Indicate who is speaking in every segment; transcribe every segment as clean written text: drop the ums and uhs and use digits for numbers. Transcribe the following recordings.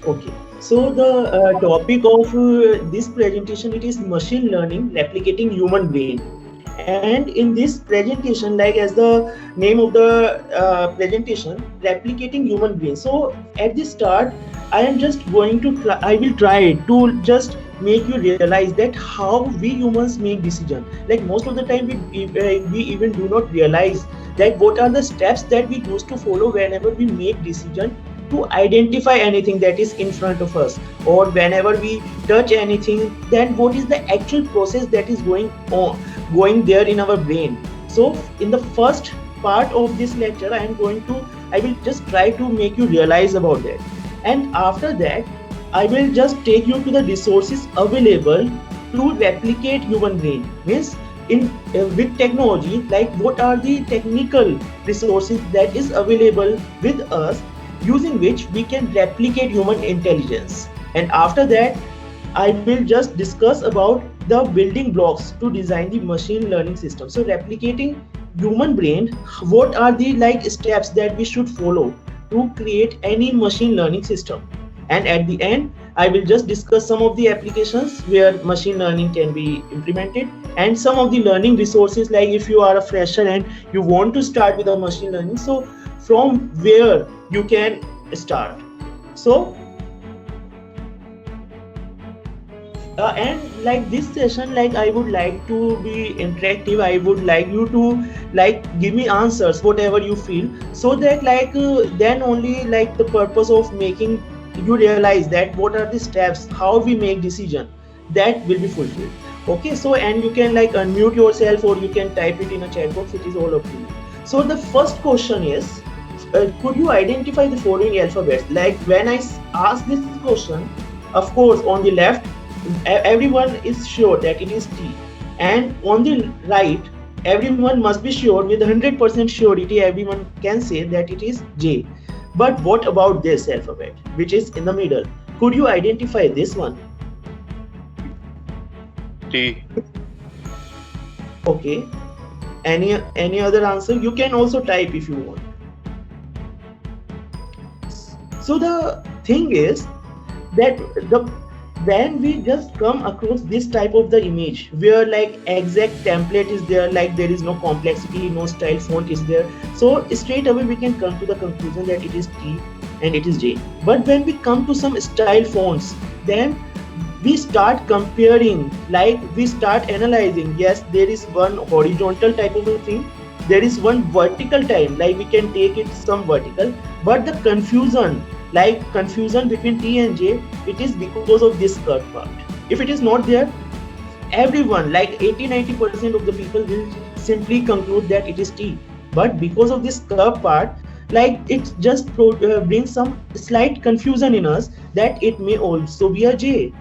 Speaker 1: Okay, so the topic of this presentation, it is machine learning replicating human brain. And in this presentation, like as the name of the presentation, replicating human brain. So at the start, I am just going to try, I will try to just make you realize that how we humans make decision. Like most of the time, we even do not realize that what are the steps that we used to follow whenever we make decision to identify anything that is in front of us, or whenever we touch anything, then what is the actual process that is going there in our brain. So in the first part of this lecture, I will just try to make you realize about that, and after that I will just take you to the resources available to replicate human brain. Means in with technology, like what are the technical resources that is available with us, using which we can replicate human intelligence. And after that, I will just discuss about the building blocks to design the machine learning system. So replicating human brain, what are the like steps that we should follow to create any machine learning system. And at the end, I will just discuss some of the applications where machine learning can be implemented, and some of the learning resources, like if you are a fresher and you want to start with a machine learning, so from where you can start. So and like this session, like I would like to be interactive. I would like you to like give me answers whatever you feel, so that then only like the purpose of making you realize that what are the steps, how we make decision, that will be fulfilled. Okay, so and you can like unmute yourself, or you can type it in a chat box. It is all up to you. So the first question is, could you identify the following alphabets? Like when I ask this question, of course on the left everyone is sure that it is T, and on the right everyone must be sure with 100% surety, everyone can say that it is J. But what about this alphabet which is in the middle? Could you identify this one?
Speaker 2: T.
Speaker 1: Okay, any other answer? You can also type if you want. So the thing is that the when we just come across this type of the image where like exact template is there, like there is no complexity, no style, font is there, so straight away we can come to the conclusion that it is T and it is J. But when we come to some style fonts, then we start comparing, like we start analyzing. Yes, there is one horizontal type of a thing, there is one vertical type, like we can take it some vertical, but the confusion between T and J, it is because of this curve part. If it is not there, everyone like 80-90% of the people will simply conclude that it is T. But because of this curve part, like it just brings some slight confusion in us that it may also be a J,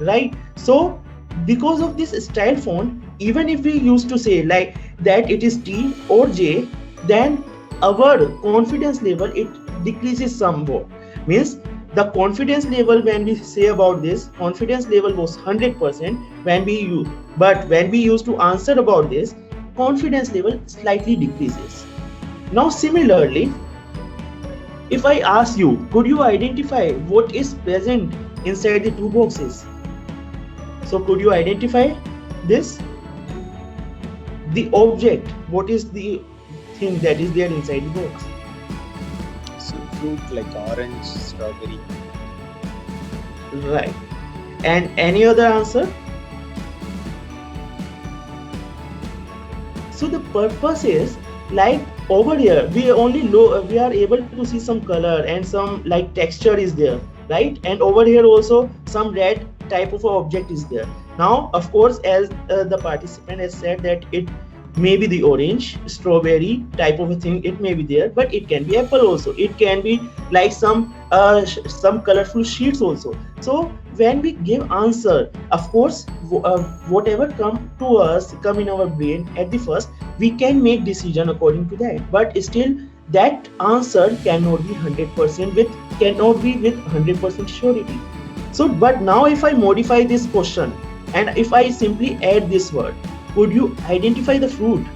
Speaker 1: right? So because of this style font, even if we used to say like that it is T or J, then our confidence level, it decreases somewhat. Means the confidence level, when we say about this, confidence level was 100% when we use, but when we used to answer about this, confidence level slightly decreases. Now similarly, if I ask you, could you identify what is present inside the two boxes? So could you identify this? The object, what is the thing that is there inside the box?
Speaker 3: So fruit like orange, strawberry.
Speaker 1: Right. And any other answer? So the purpose is like over here we we are able to see some color and some like texture is there, right? And over here also some red type of object is there. Now of course, as the participant has said that it may be the orange strawberry type of a thing, it may be there, but it can be apple also, it can be like some colorful sheets also. So when we give answer, of course whatever come in our brain at the first, we can make decision according to that, but still that answer cannot be 100% surety. So but now if I modify this question and if I simply add this word, could you identify the fruit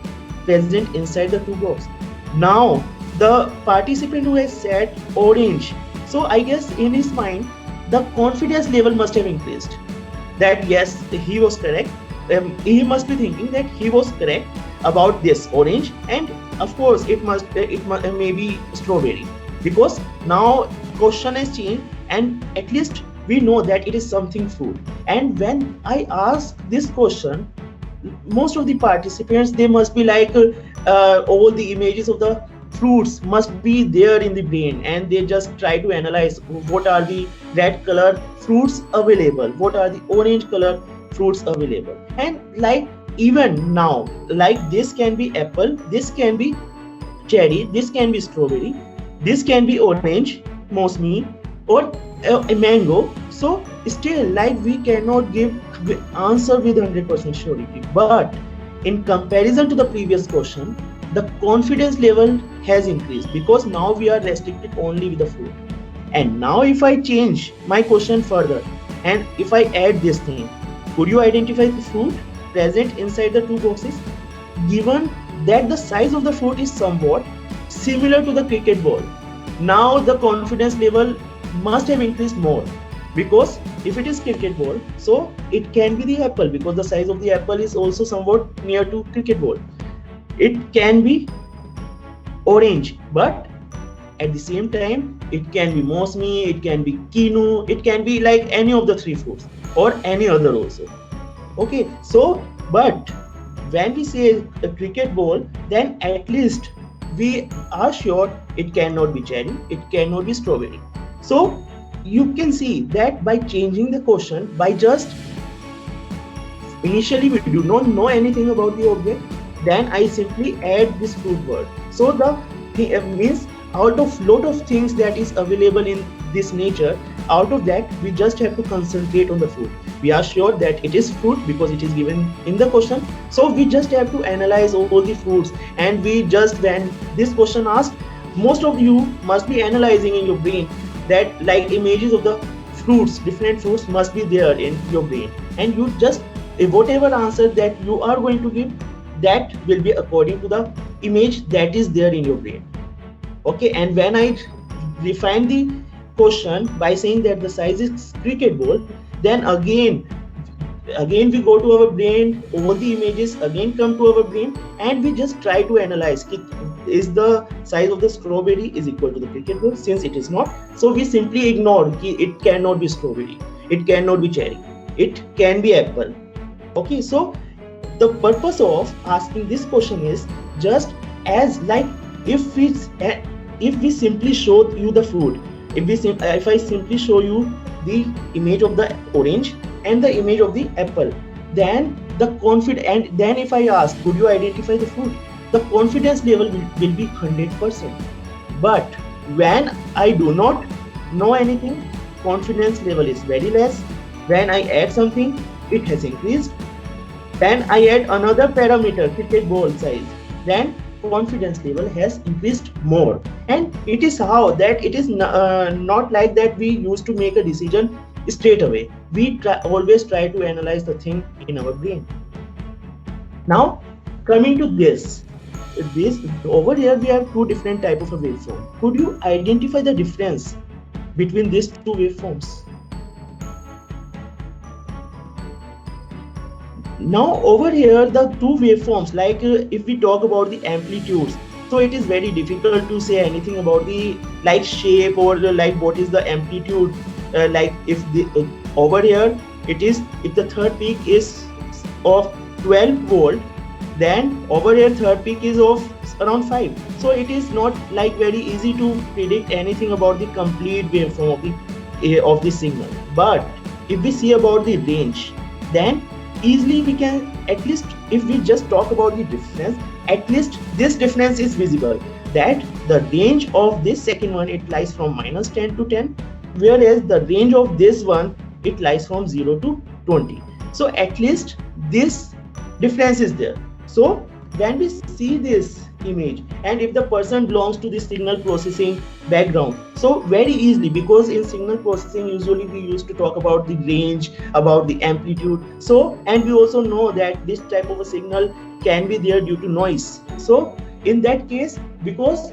Speaker 1: present inside the two boxes? Now the participant who has said orange, So I guess in his mind, the confidence level must have increased. That yes, he was correct. He must be thinking that he was correct about this orange, and of course it must maybe strawberry, because now question has changed, and at least we know that it is something fruit. And when I ask this question, most of the participants, they must be like all the images of the fruits must be there in the brain, and they just try to analyze what are the red color fruits available, what are the orange color fruits available. And like even now, like this can be apple, this can be cherry, this can be strawberry, this can be orange, mosmi, or a mango. So still, like we cannot give answer with 100% surety. But in comparison to the previous question, the confidence level has increased, because now we are restricted only with the fruit. And now if I change my question further, and if I add this thing, could you identify the fruit present inside the two boxes? Given that the size of the fruit is somewhat similar to the cricket ball, now the confidence level must have increased more, because if it is cricket ball, so it can be the apple, because the size of the apple is also somewhat near to cricket ball. It can be orange, but at the same time it can be mosmi, it can be kinu, it can be like any of the three fruits, or any other also. Okay, so but when we say a cricket ball, then at least we are sure it cannot be cherry, it cannot be strawberry. So you can see that by changing the question, by just initially we do not know anything about the object, then I simply add this fruit word. So the means out of lot of things that is available in this nature, out of that we just have to concentrate on the fruit. We are sure that it is fruit because it is given in the question, so we just have to analyze all the fruits. And we just, when this question asked, most of you must be analyzing in your brain that like images of the fruits, different fruits must be there in your brain, and you just whatever answer that you are going to give, that will be according to the image that is there in your brain. Okay, and when I refine the question by saying that the size is cricket ball, then again we go to our brain, all the images again come to our brain, and we just try to analyze, is the size of the strawberry is equal to the cricket ball? Since it is not, so we simply ignore, it cannot be strawberry, it cannot be cherry, it can be apple. Okay, so the purpose of asking this question is just as like if we simply show you the fruit, if I simply show you the image of the orange and the image of the apple, then the confidence, and then if I ask could you identify the fruit, the confidence level will be 100%. But when I do not know anything, confidence level is very less. When I add something, it has increased. Then I add another parameter, cricket ball size, then confidence level has increased more. And it is how that it is not like that we used to make a decision straight away. We always try to analyze the thing in our brain. Now coming to this over here, we have two different type of a waveform. Could you identify the difference between these two waveforms? Now over here, the two waveforms, like if we talk about the amplitudes, so it is very difficult to say anything about the like shape or like what is the amplitude. Like if the over here it is, if the third peak is of 12 volt, then over here third peak is of around 5. So it is not like very easy to predict anything about the complete waveform of the signal. But if we see about the range, then easily we can, at least if we just talk about the difference, at least this difference is visible, that the range of this second one, it lies from -10 to 10, whereas the range of this one, it lies from 0 to 20. So at least this difference is there. So when we see this image, and if the person belongs to the signal processing background, so very easily, because in signal processing usually we used to talk about the range, about the amplitude, so, and we also know that this type of a signal can be there due to noise. So in that case, because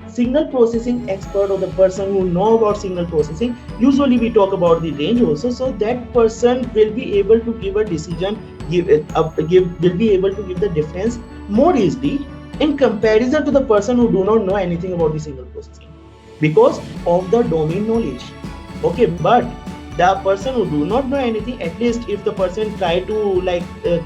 Speaker 1: signal processing expert or the person who know about signal processing, usually we talk about the range also, so that person will be able to give a decision, will be able to give the difference more easily in comparison to the person who do not know anything about the signal processing because of the domain knowledge. Okay, but the person who do not know anything, at least if the person try to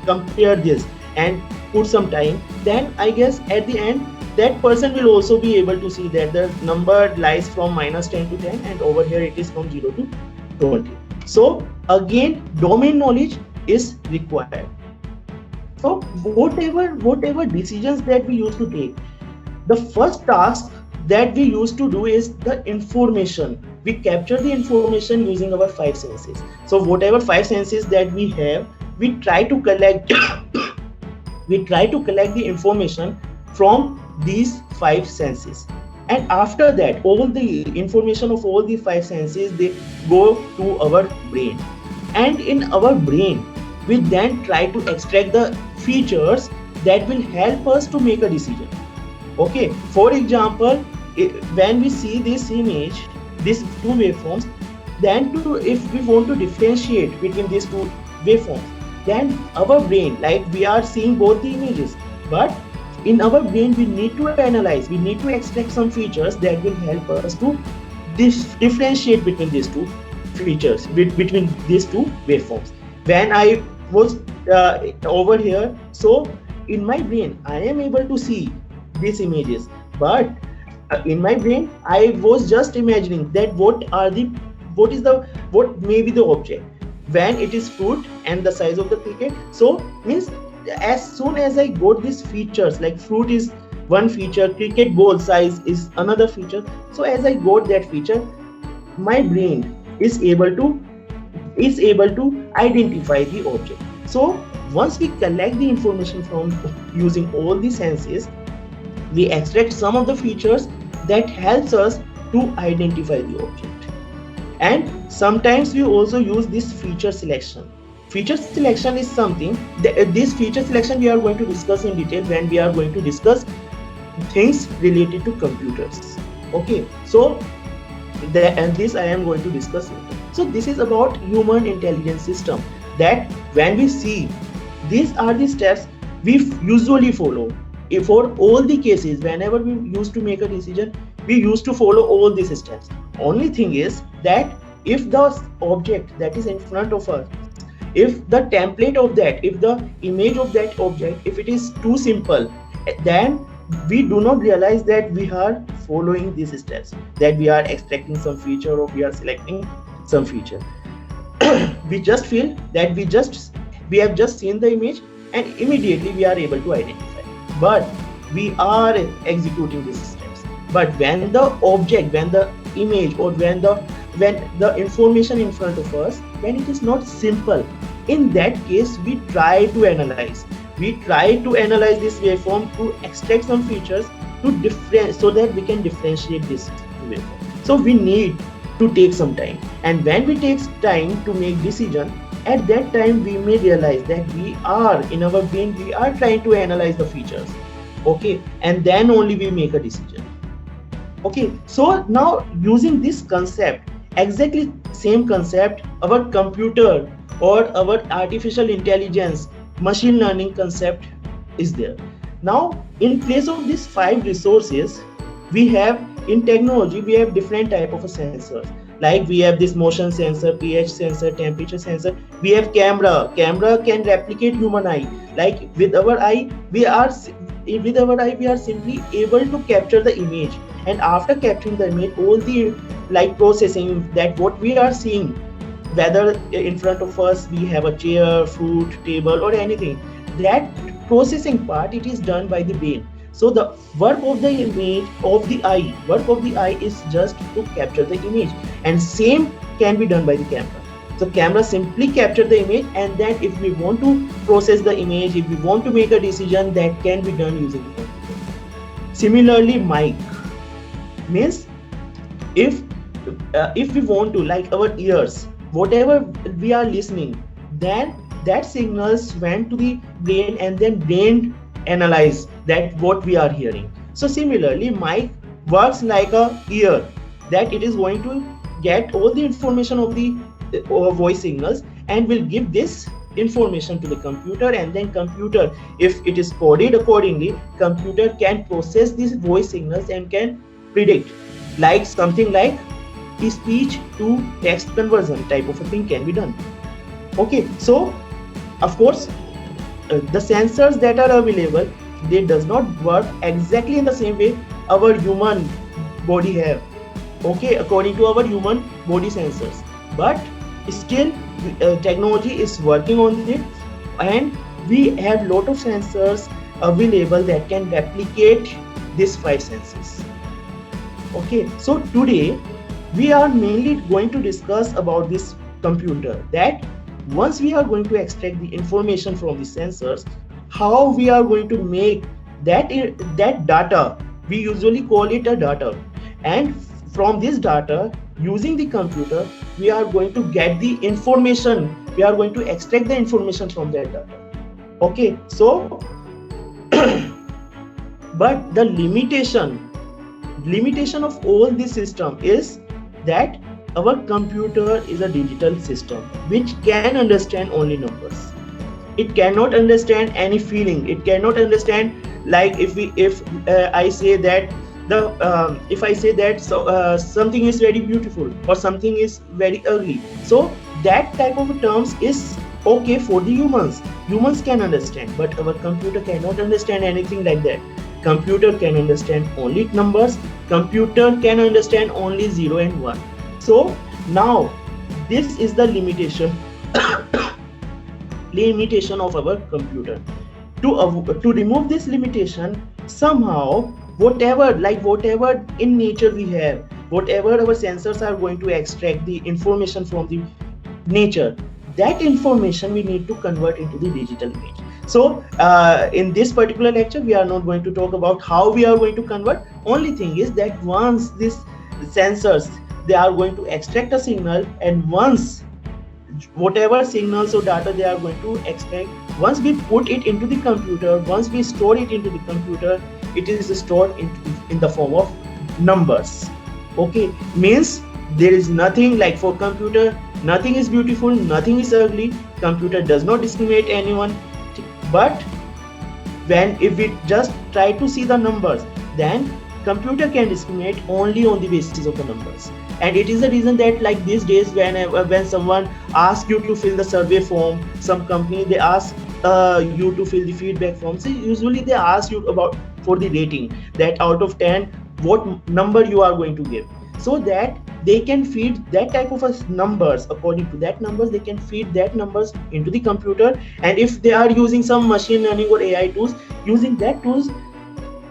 Speaker 1: compare this and put some time, then I guess at the end that person will also be able to see that the number lies from -10 to 10 and over here it is from 0 to 20. So again, domain knowledge is required. So whatever decisions that we used to take, the first task that we used to do is the information. We capture the information using our five senses. So whatever five senses that we have, we try to collect the information from these five senses, and after that all the information of all the five senses, they go to our brain, and in our brain we then try to extract the features that will help us to make a decision. Okay, for example, when we see this image, these two waveforms, then if we want to differentiate between these two waveforms, then our brain, like we are seeing both the images, but in our brain we need to analyze, we need to extract some features that will help us to differentiate between these two features, between these two waveforms. When I was over here, so in my brain I am able to see these images, but in my brain I was just imagining that what may be the object. When it is fruit and the size of the cricket, so means as soon as I got these features, like fruit is one feature, cricket ball size is another feature, so as I got that feature, my brain is able to identify the object. So once we collect the information from using all the senses, we extract some of the features that helps us to identify the object. And sometimes we also use this feature selection. Feature selection is something this feature selection we are going to discuss in detail when we are going to discuss things related to computers. Okay, so this I am going to discuss later. So this is about human intelligence system, that when we see, these are the steps we usually follow for all the cases. Whenever we used to make a decision, we used to follow all these steps. Only thing is that if the object that is in front of us, if the template of that, if the image of that object, if it is too simple, then we do not realize that we are following these steps, that we are extracting some feature or we are selecting some feature. We just feel that we have just seen the image and immediately we are able to identify, but we are executing these steps. But when the object, when the image, or when the information in front of us, when it is not simple, in that case we try to analyze this waveform to extract some features so that we can differentiate this waveform. So we need to take some time, and when we take time to make decision, at that time we may realize that we are in our brain, we are trying to analyze the features. Okay, and then only we make a decision. Okay, so now using this concept, exactly same concept, our computer or our artificial intelligence, machine learning concept is there. Now in place of these five resources, we have in technology, we have different type of sensors. Like we have this motion sensor, pH sensor, temperature sensor. We have camera can replicate human eye. Like with our eye we are simply able to capture the image, and after capturing the image, all the processing, that what we are seeing, whether in front of us we have a chair, fruit, table or anything, that processing part, it is done by the brain. So the work of the eye is just to capture the image, and same can be done by the camera. So camera simply capture the image, and then if we want to process the image, if we want to make a decision, that can be done using the computer. Similarly, mic means if we want to, like our ears, whatever we are listening, then that signals went to the brain, and then brain analyze that what we are hearing. So similarly, mic works like a ear, that it is going to get all the information of the voice signals and will give this information to the computer, and then computer, if it is coded accordingly, computer can process these voice signals and can predict, like something like speech to text conversion type of a thing can be done. Okay, so of course the sensors that are available, they does not work exactly in the same way our human body have, okay, according to our human body sensors, but still technology is working on it, and we have lot of sensors available that can replicate these five senses. Okay, so today we are mainly going to discuss about this computer, that once we are going to extract the information from the sensors, how we are going to make that data, we usually call it a data, and from this data, using the computer, we are going to get the information, we are going to extract the information from that data. Okay, so but the limitation of all this system is that our computer is a digital system which can understand only numbers. It cannot understand any feeling. It cannot understand, like if I say that if I say that something is very beautiful or something is very ugly, so that type of terms is okay for the humans can understand, but our computer cannot understand anything like that. Computer can understand only numbers. Computer can understand only 0 and 1. So now this is the limitation of our computer. To remove this limitation, somehow whatever in nature we have, whatever our sensors are going to extract the information from the nature, that information we need to convert into the digital image. So in this particular lecture, we are not going to talk about how we are going to convert. Only thing is that once these sensors, they are going to extract a signal, and once whatever signals or data they are going to extract, once we put it into the computer, once we store it into the computer, it is stored in the form of numbers. Okay, means there is nothing like, for computer, nothing is beautiful, nothing is ugly. Computer does not discriminate anyone. But if we just try to see the numbers, then computer can discriminate only on the basis of the numbers. And it is the reason that, like these days, when someone asks you to fill the survey form, some company, they ask you to fill the feedback form. So usually they ask you about for the rating, that out of 10 what number you are going to give, so that they can feed that type of numbers. According to that numbers, they can feed that numbers into the computer. And if they are using some machine learning or AI tools, using that tools,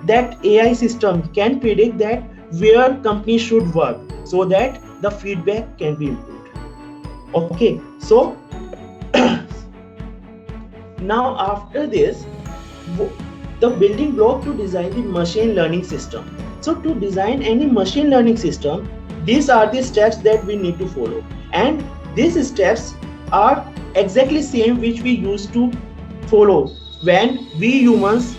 Speaker 1: that AI system can predict that where company should work, so that the feedback can be improved. Okay, so now after this, the building block to design the machine learning system. So to design any machine learning system, these are the steps that we need to follow, and these steps are exactly same which we used to follow when we humans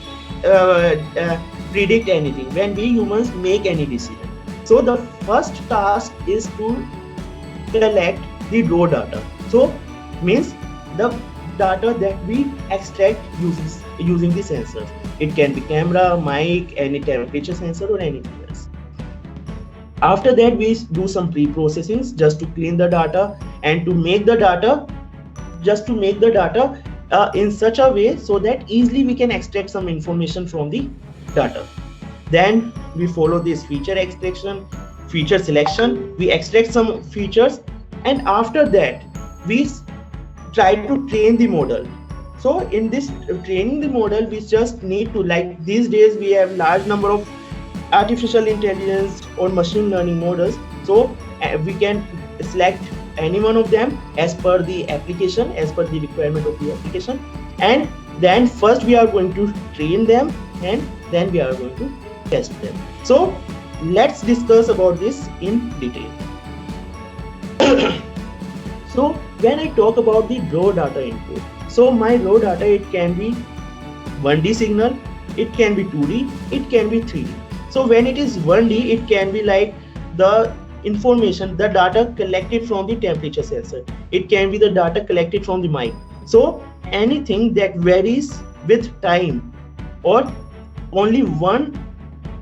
Speaker 1: predict anything, when we humans make any decision. So the first task is to collect the raw data. So means the data that we extract using the sensors. It can be camera, mic, any temperature sensor, or anything else. After that, we do some pre-processing just to clean the data and to make the data, in such a way so that easily we can extract some information from the data. Then we follow this feature extraction, feature selection. We extract some features, and after that we try to train the model. So in this training the model, we just need to, like these days we have large number of artificial intelligence or machine learning models. So we can select any one of them as per the application, as per the requirement of the application, and then first we are going to train them, and then we are going to test them. So let's discuss about this in detail. So when I talk about the raw data input, so my raw data, it can be 1D signal, it can be 2D, it can be 3D. So when it is 1D, it can be like the information, the data collected from the temperature sensor. It can be the data collected from the mic. So anything that varies with time, or only one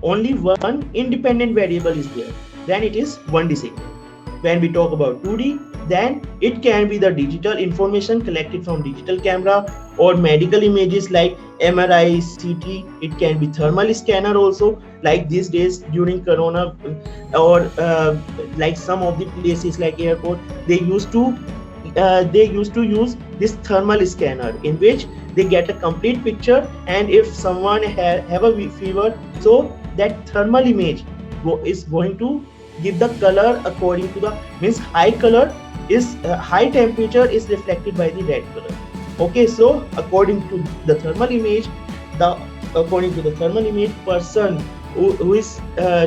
Speaker 1: only one independent variable is there, then it is 1D signal. When we talk about 2D, then it can be the digital information collected from digital camera, or medical images like MRI, CT. It can be thermal scanner also, like these days during corona, or like some of the places like airport, they used to use this thermal scanner, in which they get a complete picture, and if someone have a fever, so that thermal image is going to give the color according to the, means high color is high temperature is reflected by the red color. Okay, so according to the thermal image, the according to the thermal image, person who is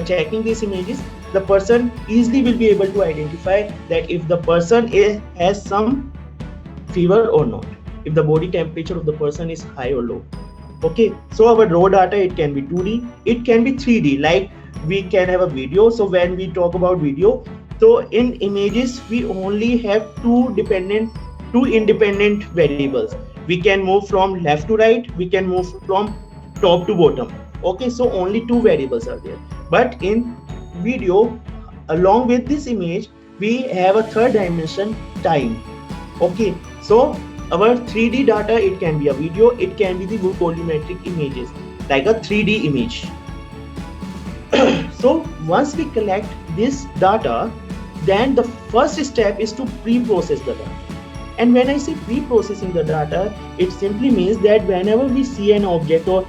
Speaker 1: checking these images, the person easily will be able to identify that if the person has some fever or not, if the body temperature of the person is high or low. Okay, so our raw data, it can be 2D, it can be 3D, like we can have a video. So when we talk about video, so in images we only have two independent variables. We can move from left to right, we can move from top to bottom. Okay, so only two variables are there. But in video, along with this image, we have a third dimension, time. Okay, so our 3D data, it can be a video, it can be the volumetric images, like a 3D image. So once we collect this data, then the first step is to pre-process the data. And when I say pre-processing the data, it simply means that whenever we see an object, or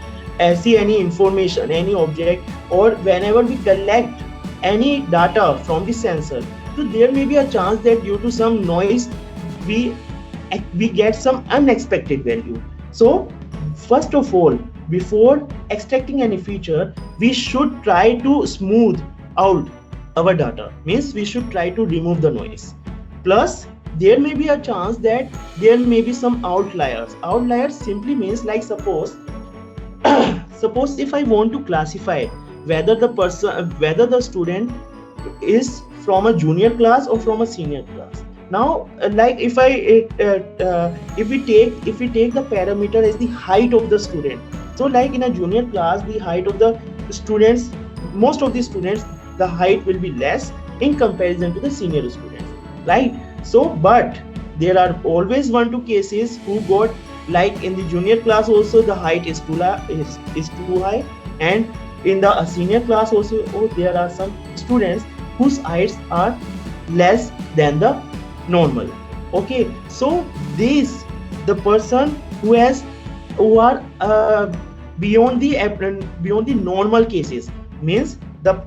Speaker 1: see any information, any object, or whenever we collect any data from the sensor, so there may be a chance that due to some noise, we get some unexpected value. So first of all, before extracting any feature, we should try to smooth out our data, means we should try to remove the noise. Plus there may be a chance that there may be some outliers. Outliers simply means, like suppose suppose if I want to classify whether the student is from a junior class or from a senior class. Now like if we take the parameter as the height of the student, so like in a junior class, the height of the students, most of the students, the height will be less in comparison to the senior students, right? So but there are always 1-2 cases who got, like in the junior class also the height is too high, and in the senior class also there are some students whose heights are less than the normal. Okay, so the person who are beyond the normal cases, means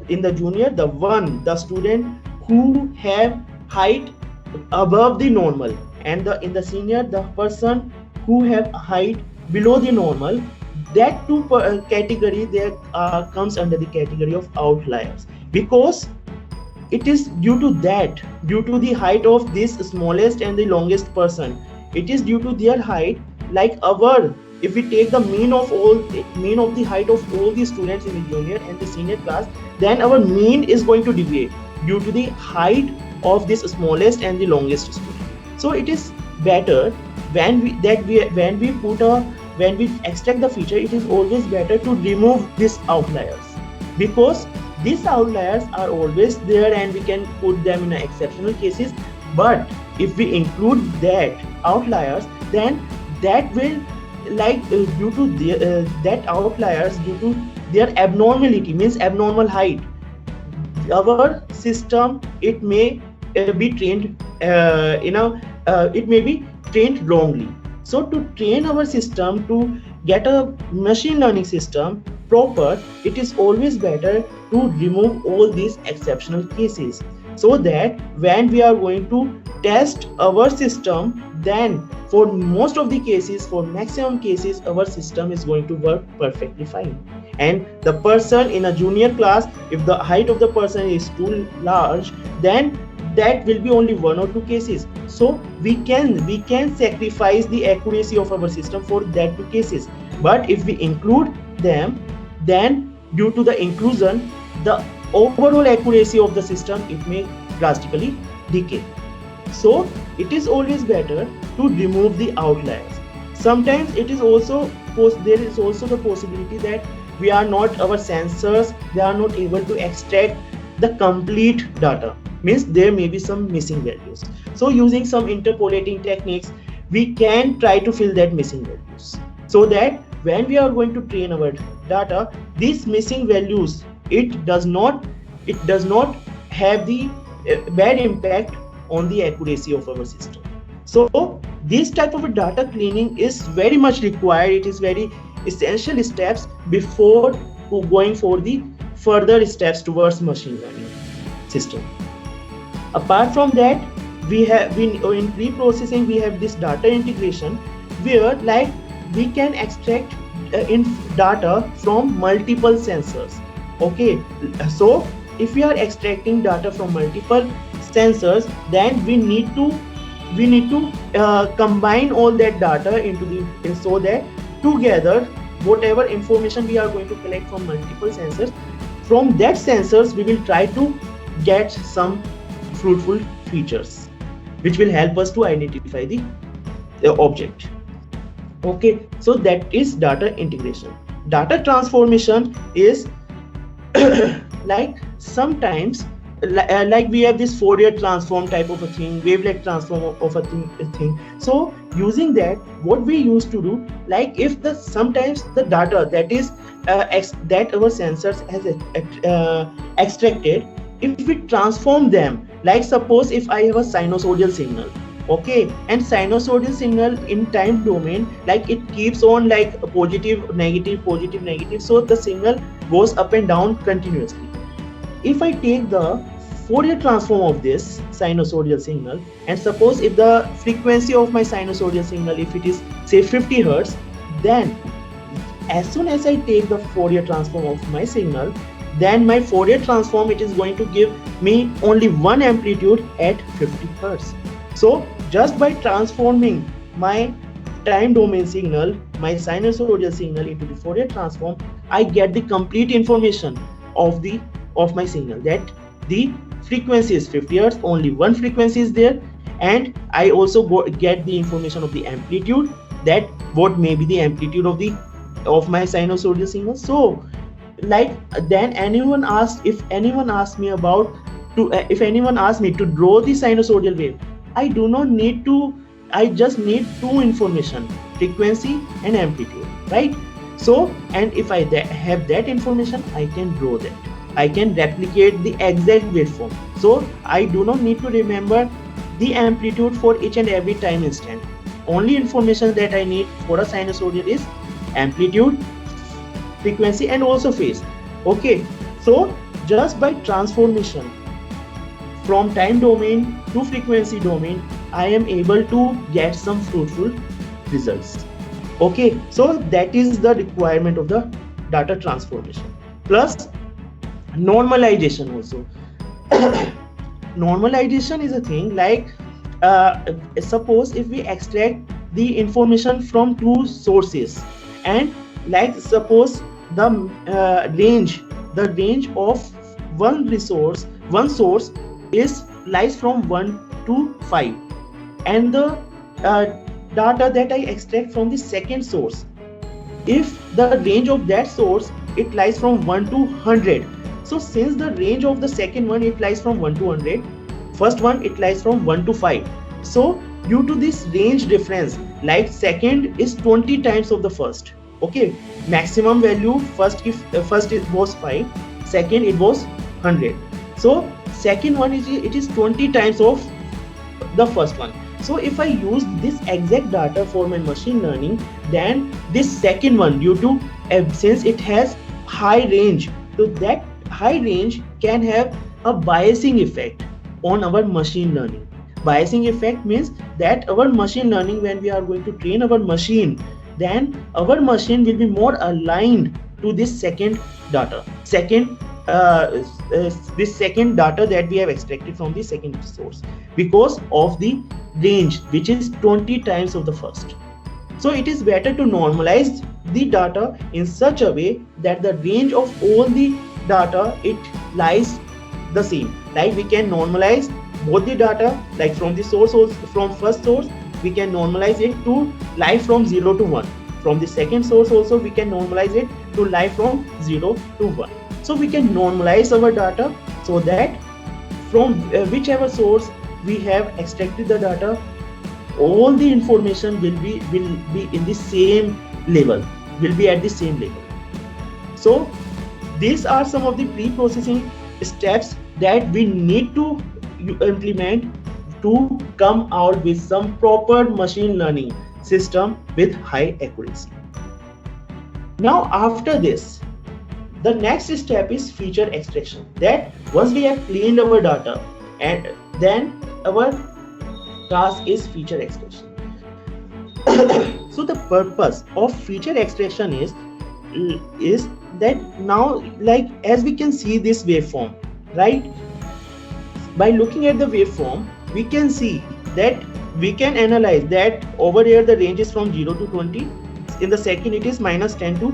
Speaker 1: in the junior, the student who have height above the normal, and in the senior, the person who have height below the normal, that two category there comes under the category of outliers, because it is due to the height of this smallest and the longest person. It is due to their height, like if we take the mean of the height of all the students in the junior and the senior class, then our mean is going to deviate due to the height of this smallest and the longest student. So it is better when we extract the feature, it is always better to remove these outliers, because these outliers are always there and we can put them in exceptional cases. But if we include that outliers, then that will, like due to that outliers, due to their abnormality, means abnormal height, our system, it may be trained it may be trained wrongly. So to train our system, to get a machine learning system proper, it is always better to remove all these exceptional cases, so that when we are going to test our system, then for most of the cases, for maximum cases, our system is going to work perfectly fine. And the person in a junior class, if the height of the person is too large, then that will be only 1 or 2 cases. So we can sacrifice the accuracy of our system for that 2 cases. But if we include them, then due to the inclusion, the overall accuracy of the system, it may drastically decay. So it is always better to remove the outliers. Sometimes it is also there is also the possibility that we are not our sensors, they are not able to extract the complete data, means there may be some missing values. So using some interpolating techniques, we can try to fill that missing values, so that when we are going to train our data, these missing values, it does not have the bad impact on the accuracy of our system. So this type of a data cleaning is very much required. It is very essential steps before going for the further steps towards machine learning system. Apart from that, we have in pre-processing, we have this data integration, where like we can extract in data from multiple sensors. Okay, so if we are extracting data from multiple sensors, then we need to combine all that data into the, so that together whatever information we are going to collect from multiple sensors, from that sensors we will try to get some fruitful features which will help us to identify the object. Okay, so that is data integration. Data transformation is like sometimes like we have this Fourier transform type of a thing, wavelet transform of a thing. So using that, what we used to do, like if the sometimes the data that is that our sensors has extracted, if we transform them, like suppose if I have a sinusoidal signal, okay, and sinusoidal signal in time domain, like it keeps on like positive negative positive negative, so the signal goes up and down continuously. If I take the Fourier transform of this sinusoidal signal, and suppose if the frequency of my sinusoidal signal, if it is say 50 Hertz, then as soon as I take the Fourier transform of my signal, then my Fourier transform, it is going to give me only one amplitude at 50 Hertz. So just by transforming my time domain signal, my sinusoidal signal into the Fourier transform, I get the complete information of my signal, that the frequency is 50 Hertz, only one frequency is there, and I also get the information of the amplitude, that what may be the amplitude of my sinusoidal signal. So like then if anyone asks me if anyone asks me to draw the sinusoidal wave, I do not need to, I just need two information, frequency and amplitude, right? So, and if I have that information, I can draw that. I can replicate the exact waveform. So I do not need to remember the amplitude for each and every time instant. Only information that I need for a sinusoidal is amplitude, frequency, and also phase. Okay, so just by transformation from time domain to frequency domain, I am able to get some fruitful results. Okay, so that is the requirement of the data transformation. Plus normalization also. Normalization is a thing like suppose if we extract the information from two sources, and like suppose the range of one source lies from 1 to 5, and the data that I extract from the second source, if the range of that source, it lies from 1 to 100. So since the range of the second one, it lies from 1 to 100, first one it lies from 1 to 5. So due to this range difference, like second is 20 times of the first. Okay, maximum value first it was 5, second it was 100. So second one is 20 times of the first one. So if I use this exact data for my machine learning, then this second one, due to since it has high range, so that high range can have a biasing effect on our machine learning. Biasing effect means that our machine learning, when we are going to train our machine, then our machine will be more aligned to this second data, this second data that we have extracted from the second source, because of the range which is 20 times of the first. So it is better to normalize the data in such a way that the range of all the data it lies the same. Like we can normalize both the data, like from the source, from first source we can normalize it to lie from 0 to 1. From the second source also we can normalize it to lie from 0 to 1. So we can normalize our data so that from whichever source we have extracted the data, all the information will be in the same level, will be at the same level. So these are some of the pre-processing steps that we need to implement to come out with some proper machine learning system with high accuracy. Now after this, the next step is feature extraction. That once we have cleaned our data, and then our task is feature extraction. So the purpose of feature extraction is that now, like as we can see this waveform, right? By looking at the waveform, we can see that we can analyze that over here the range is from 0 to 20. In the second it is -10 to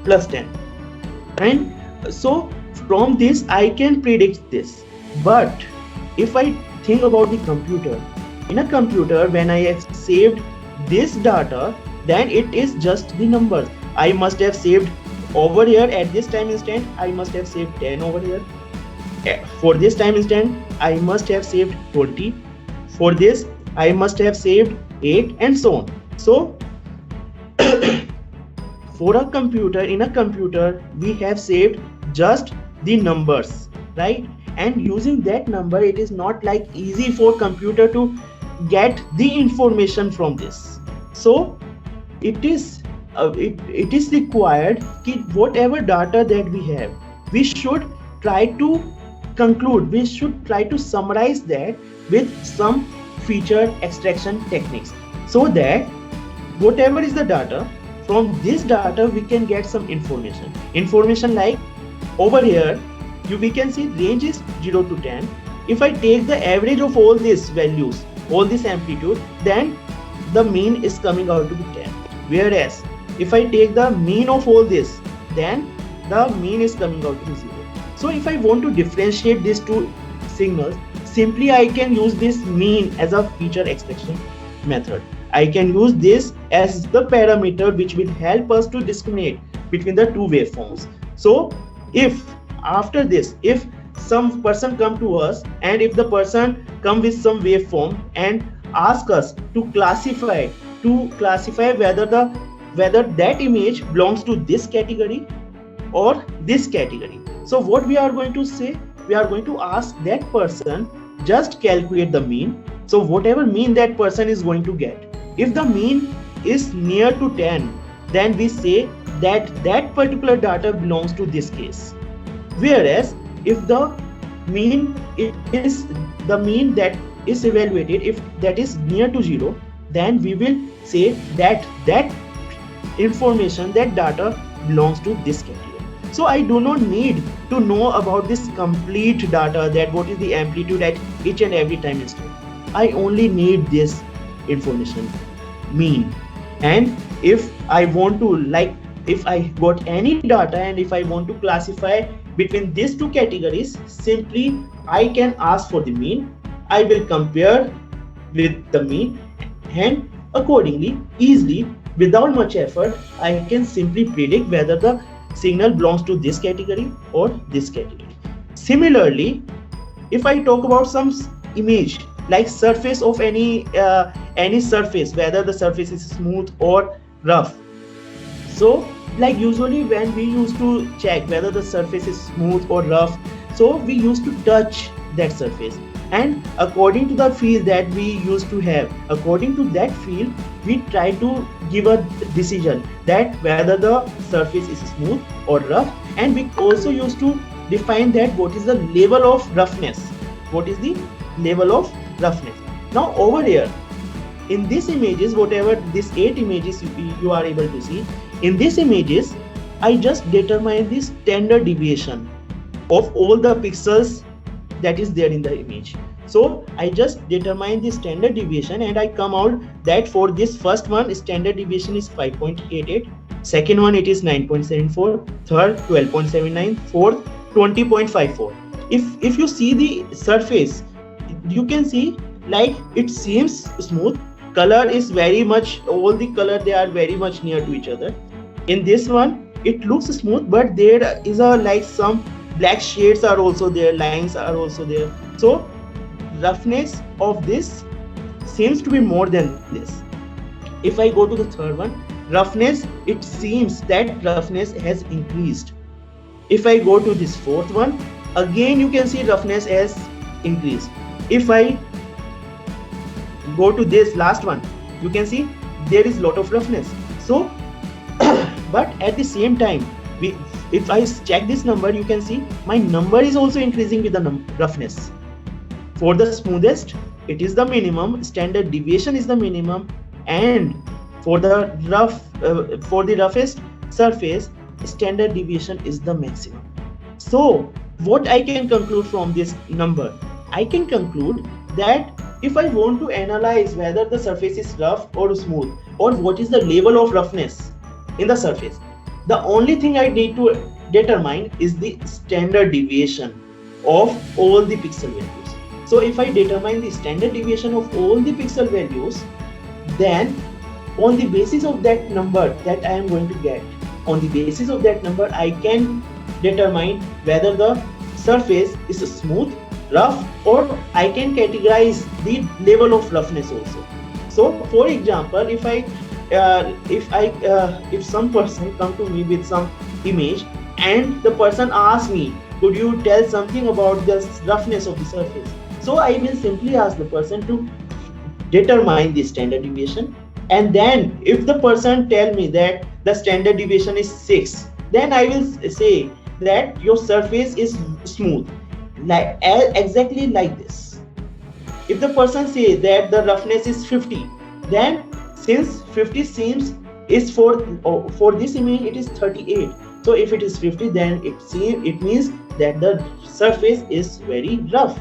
Speaker 1: +10. And so from this I can predict this. But if I think about the computer, in a computer when I have saved this data, then it is just the numbers. I must have saved over here at this time instant, I must have saved 10 over here. For this time instant I must have saved 20. For this I must have saved 8, and so on. So for a computer, in a computer we have saved just the numbers, right? And using that number, it is not like easy for computer to get the information from this. So it is required that whatever data that we have, we should try to conclude, we should try to summarize that with some feature extraction techniques, so that whatever is the data, from this data we can get some information like over here we can see range is 0 to 10. If I take the average of all these values, all this amplitude, then the mean is coming out to be 10. Whereas if I take the mean of all this, then the mean is coming out to be 0. So if I want to differentiate these two signals, simply I can use this mean as a feature extraction method. I can use this as the parameter which will help us to discriminate between the two waveforms. So if after this, if some person come to us, and if the person come with some waveform and ask us to classify whether that image belongs to this category or this category. So what we are going to say, we are going to ask that person just calculate the mean. So whatever mean that person is going to get, if the mean is near to 10, then we say that that particular data belongs to this case. Whereas if the mean is the mean that is evaluated, if that is near to 0, then we will say that that information, that data belongs to this category. So I do not need to know about this complete data, that what is the amplitude at each and every time instant. I only need this information, mean. And if I want to, like, if I got any data and if I want to classify between these two categories, simply I can ask for the mean. I will compare with the mean, and accordingly, easily, without much effort, I can simply predict whether the signal belongs to this category or this category. Similarly, if I talk about some image, like surface of any surface, whether the surface is smooth or rough. So like usually when we used to check whether the surface is smooth or rough, so we used to touch that surface, and according to the feel that we used to have, according to that feel, we try to give a decision that whether the surface is smooth or rough. And we also used to define that what is the level of roughness, what is the level of roughness. Now over here in these images, whatever these 8 images you are able to see, in these images I just determine the standard deviation of all the pixels that is there in the image. So I just determine the standard deviation, and I come out that for this first one, standard deviation is 5.88, second one it is 9.74, third 12.79, fourth 20.54. If you see the surface, you can see like it seems smooth. Color is very much, all the color they are very much near to each other. In this one it looks smooth, but there is a like some black shades are also there, lines are also there. So roughness of this seems to be more than this. If I go to the third one, roughness, it seems that roughness has increased. If I go to this fourth one, again you can see roughness has increased. If I go to this last one, you can see there is lot of roughness. So but at the same time, if I check this number, you can see my number is also increasing with the roughness. For the smoothest, it is the minimum, standard deviation is the minimum, and for the roughest surface, standard deviation is the maximum. So what I can conclude from this number? I can conclude that if I want to analyze whether the surface is rough or smooth, or what is the level of roughness in the surface, the only thing I need to determine is the standard deviation of all the pixel values. So if I determine the standard deviation of all the pixel values, then on the basis of that number that I am going to get, on the basis of that number, I can determine whether the surface is smooth, rough, or I can categorize the level of roughness also. So for example, if some person come to me with some image and the person asks me, could you tell something about the roughness of the surface? So I will simply ask the person to determine the standard deviation, and then if the person tell me that the standard deviation is 6, then I will say that your surface is smooth, like exactly like this. If the person say that the roughness is 50, then since 50 seems is for this image it is 38, so if it is 50, then it means that the surface is very rough.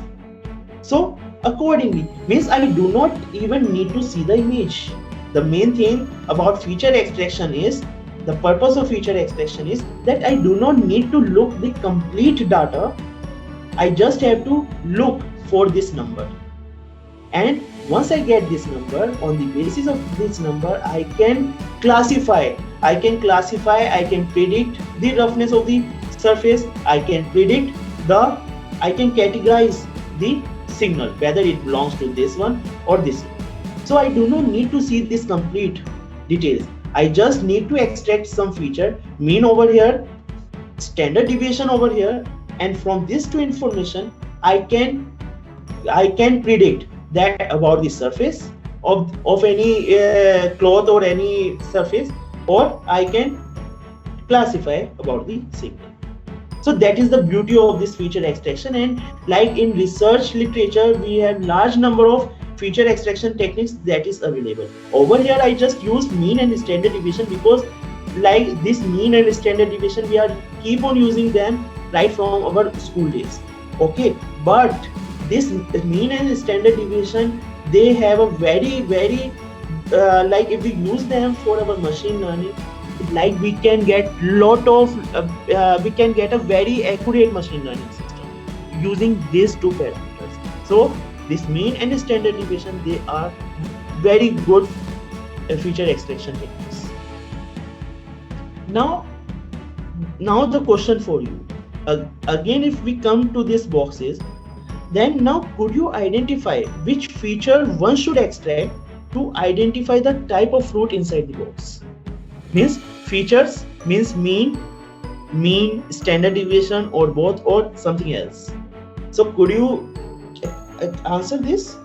Speaker 1: So accordingly, means I do not even need to see the image. The main thing about feature extraction is, the purpose of feature extraction is that I do not need to look the complete data. I just have to look for this number, and once I get this number, on the basis of this number I can classify, I can predict the roughness of the surface, I can categorize the signal whether it belongs to this one or this one. So I do not need to see this complete details. I just need to extract some feature, mean over here, standard deviation over here, and from these two information I can predict that about the surface of any cloth or any surface, or I can classify about the signal. So that is the beauty of this feature extraction. And like in research literature, we have large number of feature extraction techniques that is available. Over here I just use mean and standard deviation because like this mean and standard deviation we are keep on using them right from our school days. Okay, but this mean and standard deviation, they have a very like if we use them for our machine learning, like we can get we can get a very accurate machine learning system using these two parameters. So this mean and standard deviation, they are very good feature extraction techniques. Now the question for you, again if we come to these boxes, then now could you identify which feature one should extract to identify the type of fruit inside the box? Means features means mean, standard deviation, or both, or something else. So could you answer this?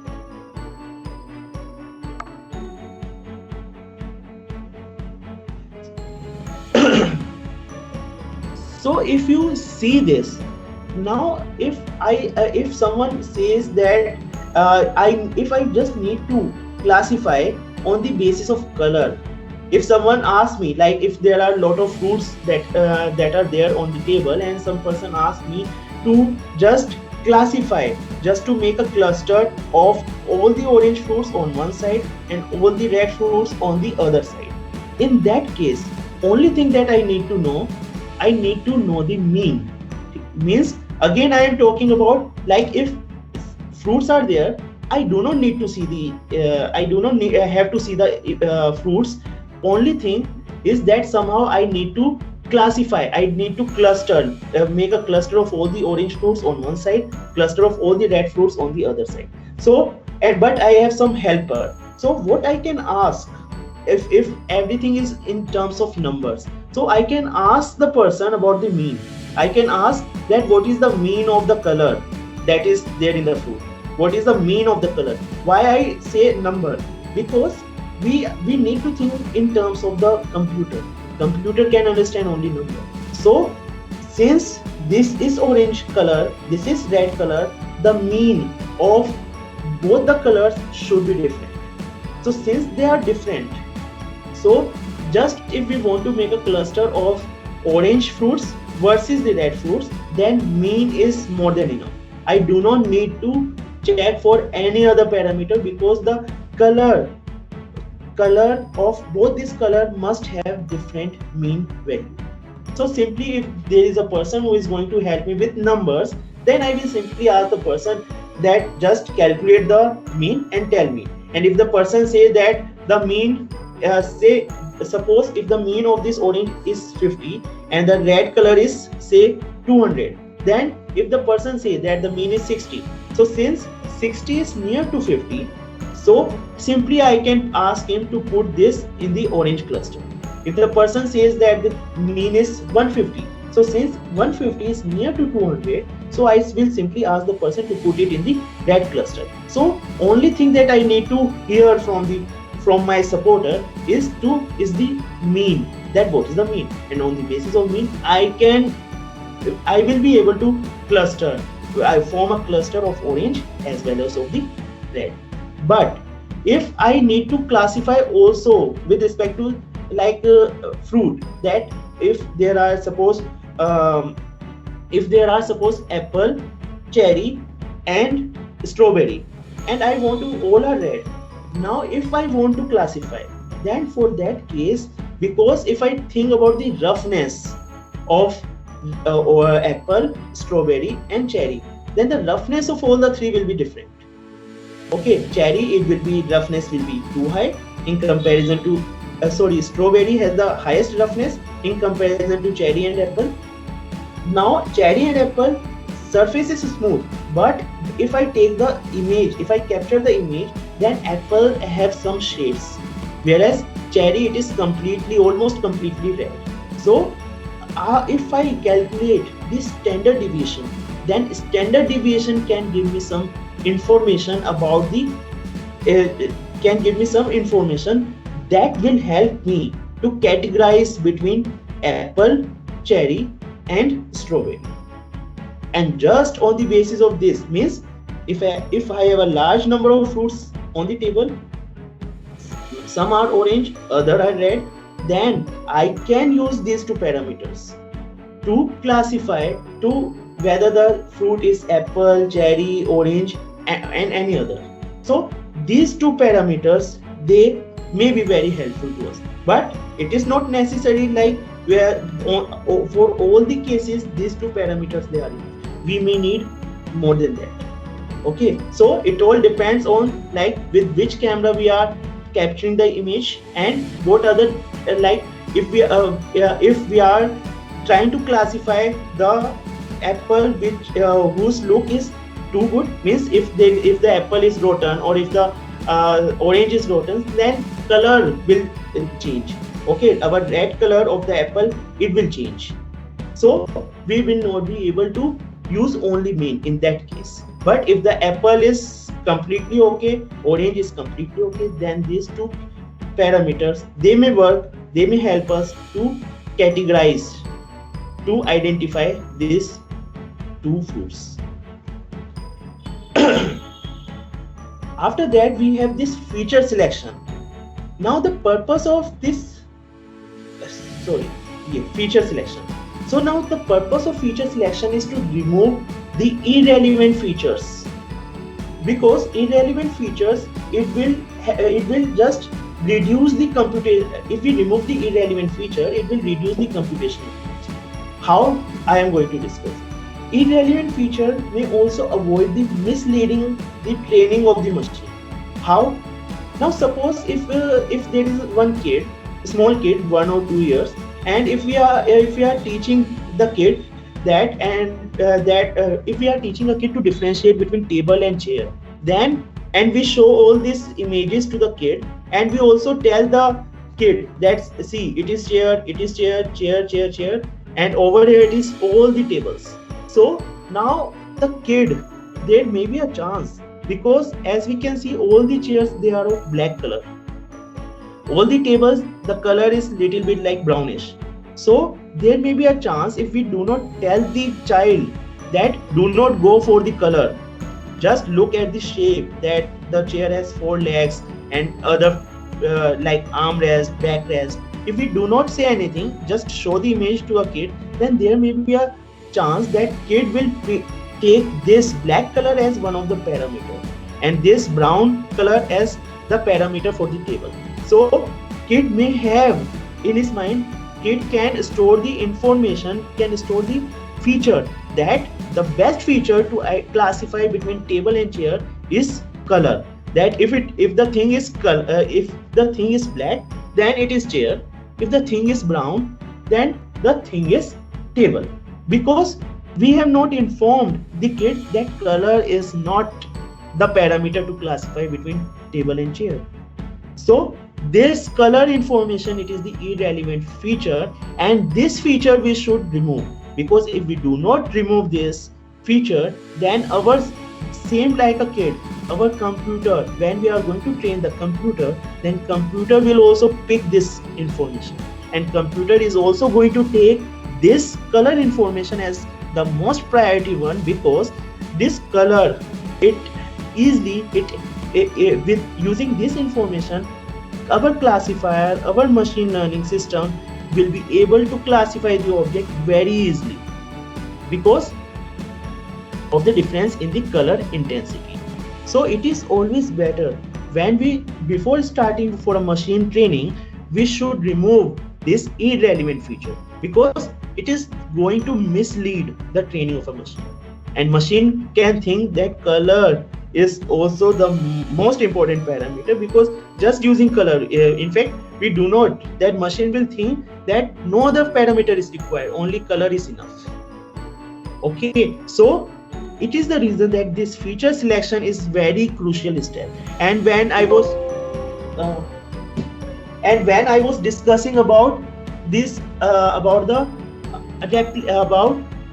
Speaker 1: So if you see this, now if someone says that if I just need to classify on the basis of color, if someone asks me, like if there are a lot of fruits that are there on the table, and some person asks me to just classify, just to make a cluster of all the orange fruits on one side and all the red fruits on the other side. In that case, only thing that I need to know, I need to know the mean. Means again I am talking about, like, if fruits are there, I do not need to see the I do not need, have to see the fruits. Only thing is that somehow I need to classify, I need to cluster, make a cluster of all the orange fruits on one side, cluster of all the red fruits on the other side. So but I have some helper. So what I can ask, if everything is in terms of numbers, so I can ask the person about the mean. I can ask that what is the mean of the color that is there in the fruit, what is the mean of the color. Why I say number? Because we need to think in terms of the computer can understand only number. So since this is orange color, this is red color, the mean of both the colors should be different. So since they are different, so just if we want to make a cluster of orange fruits versus the red fruits, then mean is more than enough. I do not need to check for any other parameter, because the color of both this color must have different mean value. So simply, if there is a person who is going to help me with numbers, then I will simply ask the person that just calculate the mean and tell me. And if the person say that the mean, say suppose if the mean of this orange is 50 and the red color is say 200, then if the person say that the mean is 60, so since 60 is near to 50, so simply I can ask him to put this in the orange cluster. If the person says that the mean is 150, so since 150 is near to 200, so I will simply ask the person to put it in the red cluster. So only thing that I need to hear from my supporter is the mean, that what is the mean, and on the basis of mean I will be able to cluster, I form a cluster of orange as well as of the red. But if I need to classify also with respect to like fruit, that if there are suppose apple, cherry and strawberry, and I want to all are red. Now if I want to classify, then for that case, because if I think about the roughness of apple, strawberry and cherry, then the roughness of all the three will be different. Okay, cherry, it will be roughness will be too high in comparison to strawberry has the highest roughness in comparison to cherry and apple. Now cherry and apple surface is smooth, but if I take the image, if I capture the image, then apple have some shades, whereas cherry it is almost completely red. So if I calculate this standard deviation, then standard deviation can give me some information about the that will help me to categorize between apple, cherry and strawberry. And just on the basis of this, means if I have a large number of fruits on the table, some are orange, other are red, then I can use these two parameters to classify to whether the fruit is apple, cherry, orange and any other. So these two parameters, they may be very helpful to us, but it is not necessary like where for all the cases these two parameters they are enough. We may need more than that. Okay, so it all depends on like with which camera we are capturing the image and what other like if we are trying to classify the apple which whose look is too good, means if the apple is rotten or if the orange is rotten, then color will change. Okay, our red color of the apple, it will change. So we will not be able to use only mean in that case. But if the apple is completely okay, orange is completely okay, then these two parameters, they may work, they may help us to categorize, to identify these two fruits. After that, we have this feature selection. Now the purpose of this feature selection. So now the purpose of feature selection is to remove the irrelevant features, because irrelevant features, it will just reduce the computation. If we remove the irrelevant feature, it will reduce the computational cost. How? I am going to discuss. Irrelevant feature may also avoid the misleading the training of the machine. How? Now suppose if there is one kid, small kid, 1 or 2 years, and if we are teaching the kid that, if we are teaching a kid to differentiate between table and chair, then, and we show all these images to the kid, and we also tell the kid that, see, it is chair, chair, and over here it is all the tables. So now the kid, there may be a chance, because as we can see, all the chairs, they are of black color, all the tables, the color is little bit like brownish. So there may be a chance, if we do not tell the child that do not go for the color, just look at the shape, that the chair has 4 legs and other like armrest, backrest. If we do not say anything, just show the image to a kid, then there may be a chance that kid will take this black color as one of the parameter, and this brown color as the parameter for the table. So kid may have in his mind, kid can store the information, can store the feature, that the best feature to classify between table and chair is color. That if the thing is if the thing is black, then it is chair. If the thing is brown, then the thing is table. Because we have not informed the kid that color is not the parameter to classify between table and chair. So this color information, it is the irrelevant feature, and this feature we should remove, because if we do not remove this feature, then our, same like a kid, our computer, when we are going to train the computer, then computer will also pick this information, and computer is also going to take this color information as the most priority one, because this color, it easily, with using this information, our classifier, our machine learning system will be able to classify the object very easily, because of the difference in the color intensity. So it is always better, when we, before starting for a machine training, we should remove this irrelevant feature, because it is going to mislead the training of a machine, and machine can think that color is also the most important parameter, because just using color, in fact, we do not, that machine will think that no other parameter is required, only color is enough. Okay, so it is the reason that this feature selection is very crucial step. And when I was discussing about this, about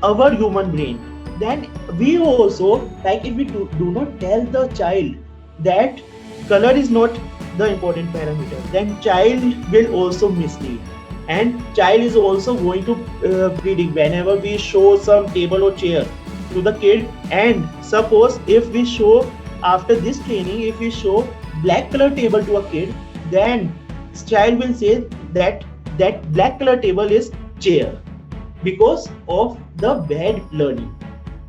Speaker 1: our human brain, then we also, like, if we do not tell the child that color is not the important parameter, then child will also mislead, and child is also going to predict whenever we show some table or chair to the kid. And suppose if we show, after this training, if we show black color table to a kid, then child will say that black color table is chair, because of the bad learning.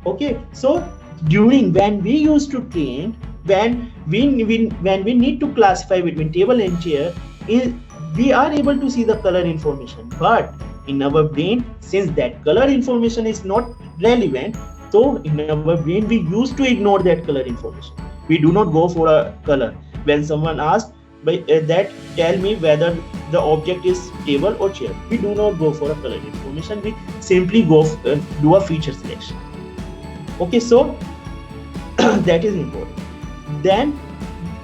Speaker 1: Okay, so during, when we used to train, when we need to classify between table and chair, we are able to see the color information, but in our brain, since that color information is not relevant, so in our brain we used to ignore that color information. We do not go for a color. When someone asks that, tell me whether the object is table or chair, we do not go for a color information, we simply go do a feature selection. Okay, so that is important. Then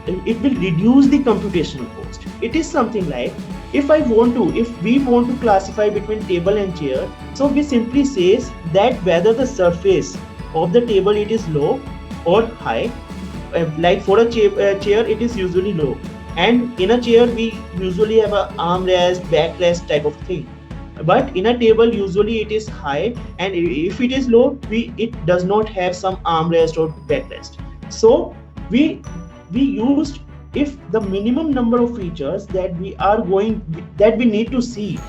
Speaker 1: it will reduce the computational cost. It is something like, if we want to classify between table and chair, so we simply says that whether the surface of the table, it is low or high. Like for a chair, it is usually low, and in a chair we usually have a armrest, backrest type of thing. But in a table, usually it is high, and if it is low, it does not have some armrest or backrest. So we used, if the minimum number of features that we need to see,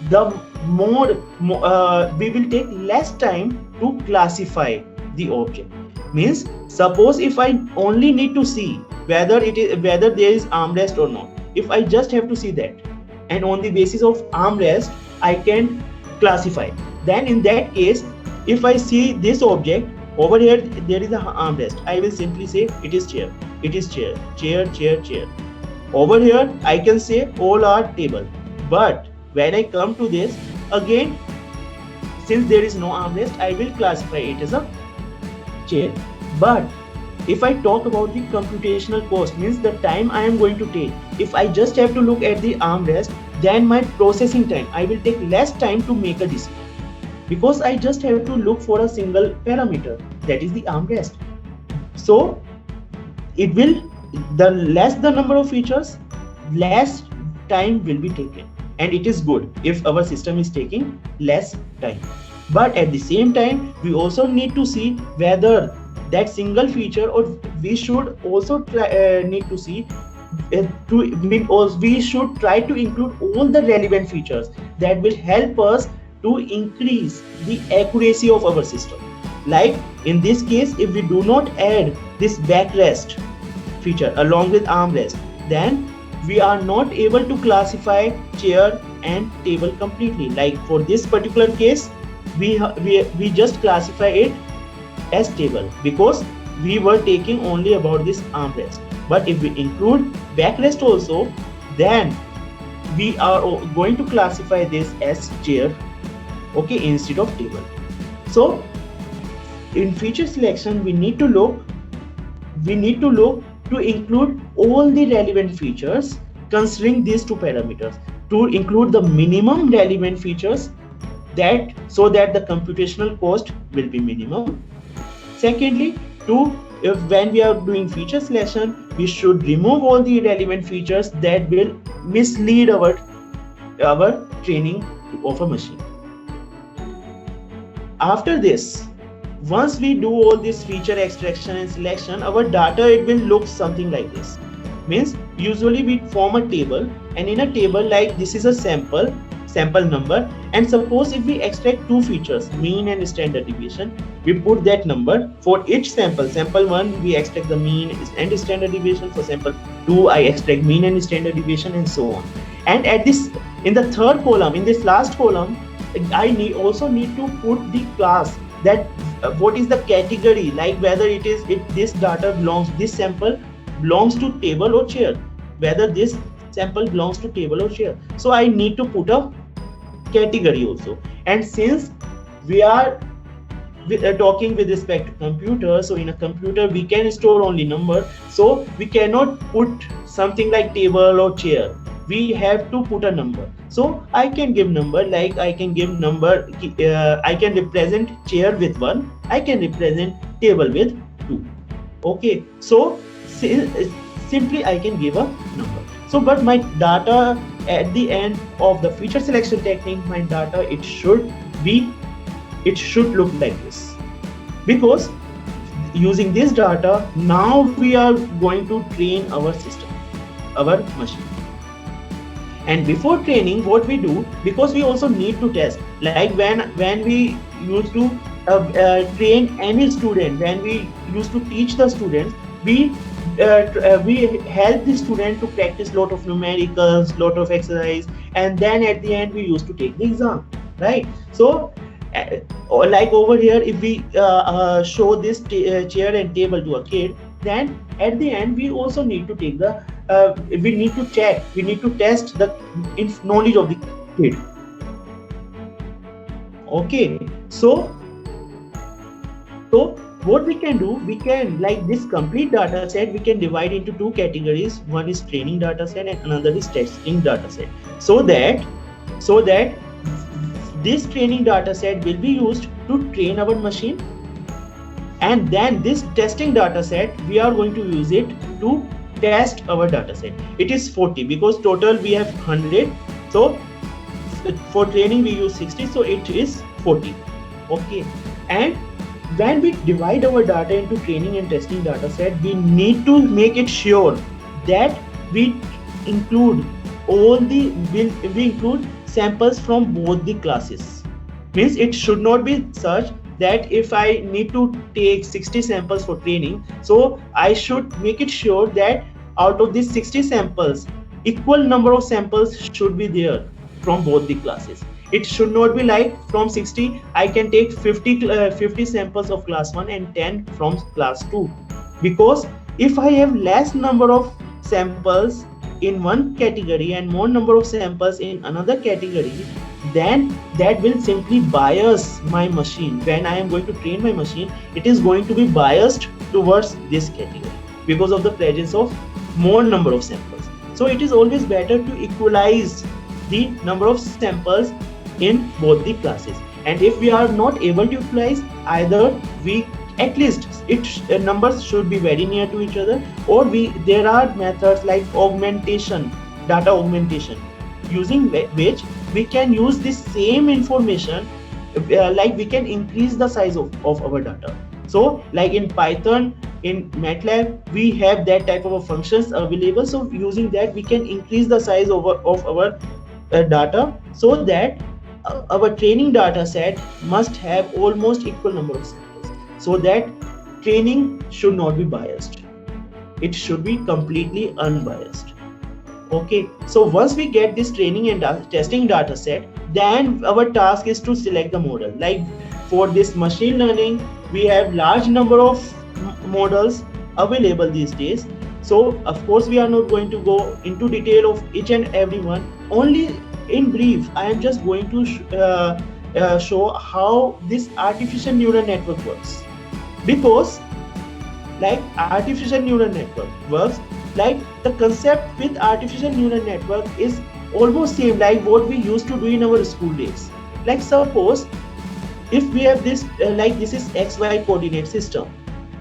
Speaker 1: the we will take less time to classify the object. Means suppose if I only need to see whether there is armrest or not, if I just have to see that, and on the basis of armrest I can classify, then in that case, if I see this object over here, there is a armrest, I will simply say it is chair, it is chair, chair, chair, chair. Over here I can say all are table. But when I come to this again, since there is no armrest, I will classify it as a chair. But if I talk about the computational cost, means the time I am going to take, if I just have to look at the armrest, then my processing time, I will take less time to make a decision, because I just have to look for a single parameter, that is the armrest. So it will, the less the number of features, less time will be taken, and it is good if our system is taking less time. But at the same time, we also need to see whether that single feature, or we should also need to see we should try to include all the relevant features that will help us to increase the accuracy of our system. Like in this case, if we do not add this backrest feature along with armrest, then we are not able to classify chair and table completely. Like for this particular case, we just classify it as table because we were taking only about this armrest. But if we include backrest also, then we are going to classify this as chair, okay, instead of table. So in feature selection, we need to look to include all the relevant features considering these two parameters, to include the minimum relevant features, that so that the computational cost will be minimum. Secondly, when we are doing feature selection, we should remove all the irrelevant features that will mislead our training of a machine. After this, once we do all this feature extraction and selection, our data, it will look something like this. Means usually we form a table, and in a table like this is a sample number, and suppose if we extract two features, mean and standard deviation, we put that number for each sample 1 we extract the mean and standard deviation, for sample 2 I extract mean and standard deviation, and so on. And at this, in the third column, in this last column, I also need to put the class, that what is the category, like whether this data belongs, this sample belongs to table or chair, whether this sample belongs to table or chair. So I need to put a category also. And since we are talking with respect to computer, so in a computer we can store only number, so we cannot put something like table or chair, we have to put a number. So I can give number, like I can give number, I can represent chair with 1, I can represent table with 2. Okay, so simply I can give a number. So but my data at the end of the feature selection technique, my data, it should look like this, because using this data, now we are going to train our system, our machine. And before training, what we do, because we also need to test, like when we used to train any student, when we used to teach the students, we help the student to practice lot of numericals, lot of exercise, and then at the end we used to take the exam, right? So like over here, if we show this chair and table to a kid, then at the end we also need to take the we need to test the knowledge of the kid. Okay, so what we can do, we can, like this complete data set, we can divide into two categories. One is training data set and another is testing data set, so that this training data set will be used to train our machine, and then this testing data set, we are going to use it to test our data set. It is 40 because total we have 100, so for training we use 60, so it is 40. Okay, and when we divide our data into training and testing data set, we need to make it sure that we include samples from both the classes. Means it should not be such that if I need to take 60 samples for training, so I should make it sure that out of these 60 samples, equal number of samples should be there from both the classes. It should not be like from 60 I can take 50 samples of class 1 and 10 from class 2, because if I have less number of samples in one category and more number of samples in another category, then that will simply bias my machine. When I am going to train my machine, it is going to be biased towards this category because of the presence of more number of samples. So it is always better to equalize the number of samples in both the classes. And if we are not able to equalize, either we at least numbers should be very near to each other, or there are methods like augmentation, data augmentation, using which we can use the same information, like we can increase the size of our data. So like in Python, in MATLAB, we have that type of functions available. So using that, we can increase the size of our data, so that our training data set must have almost equal number of samples, so that training should not be biased. It should be completely unbiased. Okay, so once we get this training and testing data set, then our task is to select the model. Like for this machine learning, we have large number of models available these days. So of course we are not going to go into detail of each and every one. Only in brief, I am just going to show how this artificial neural network works. Because like artificial neural network works, like the concept with artificial neural network is almost same like what we used to do in our school days. Like suppose if we have this like this is XY coordinate system.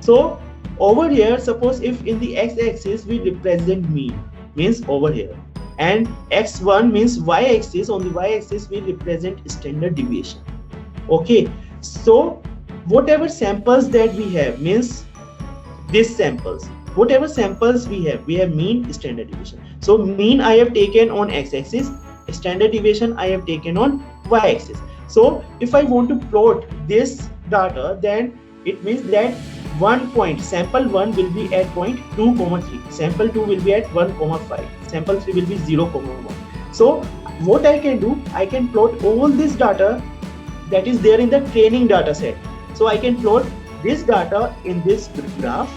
Speaker 1: So over here, suppose if in the x-axis we represent mean, means over here, and x1 means y-axis, on the y-axis we represent standard deviation. Okay, so whatever samples that we have, means these samples, whatever samples we have mean, standard deviation. So mean I have taken on x-axis, standard deviation I have taken on y-axis. So if I want to plot this data, then it means that one point, sample 1 will be at point 2,3, sample 2 will be at 1,5, sample 3 will be 0,1. So what I can do, I can plot all this data that is there in the training data set. So I can plot this data in this graph.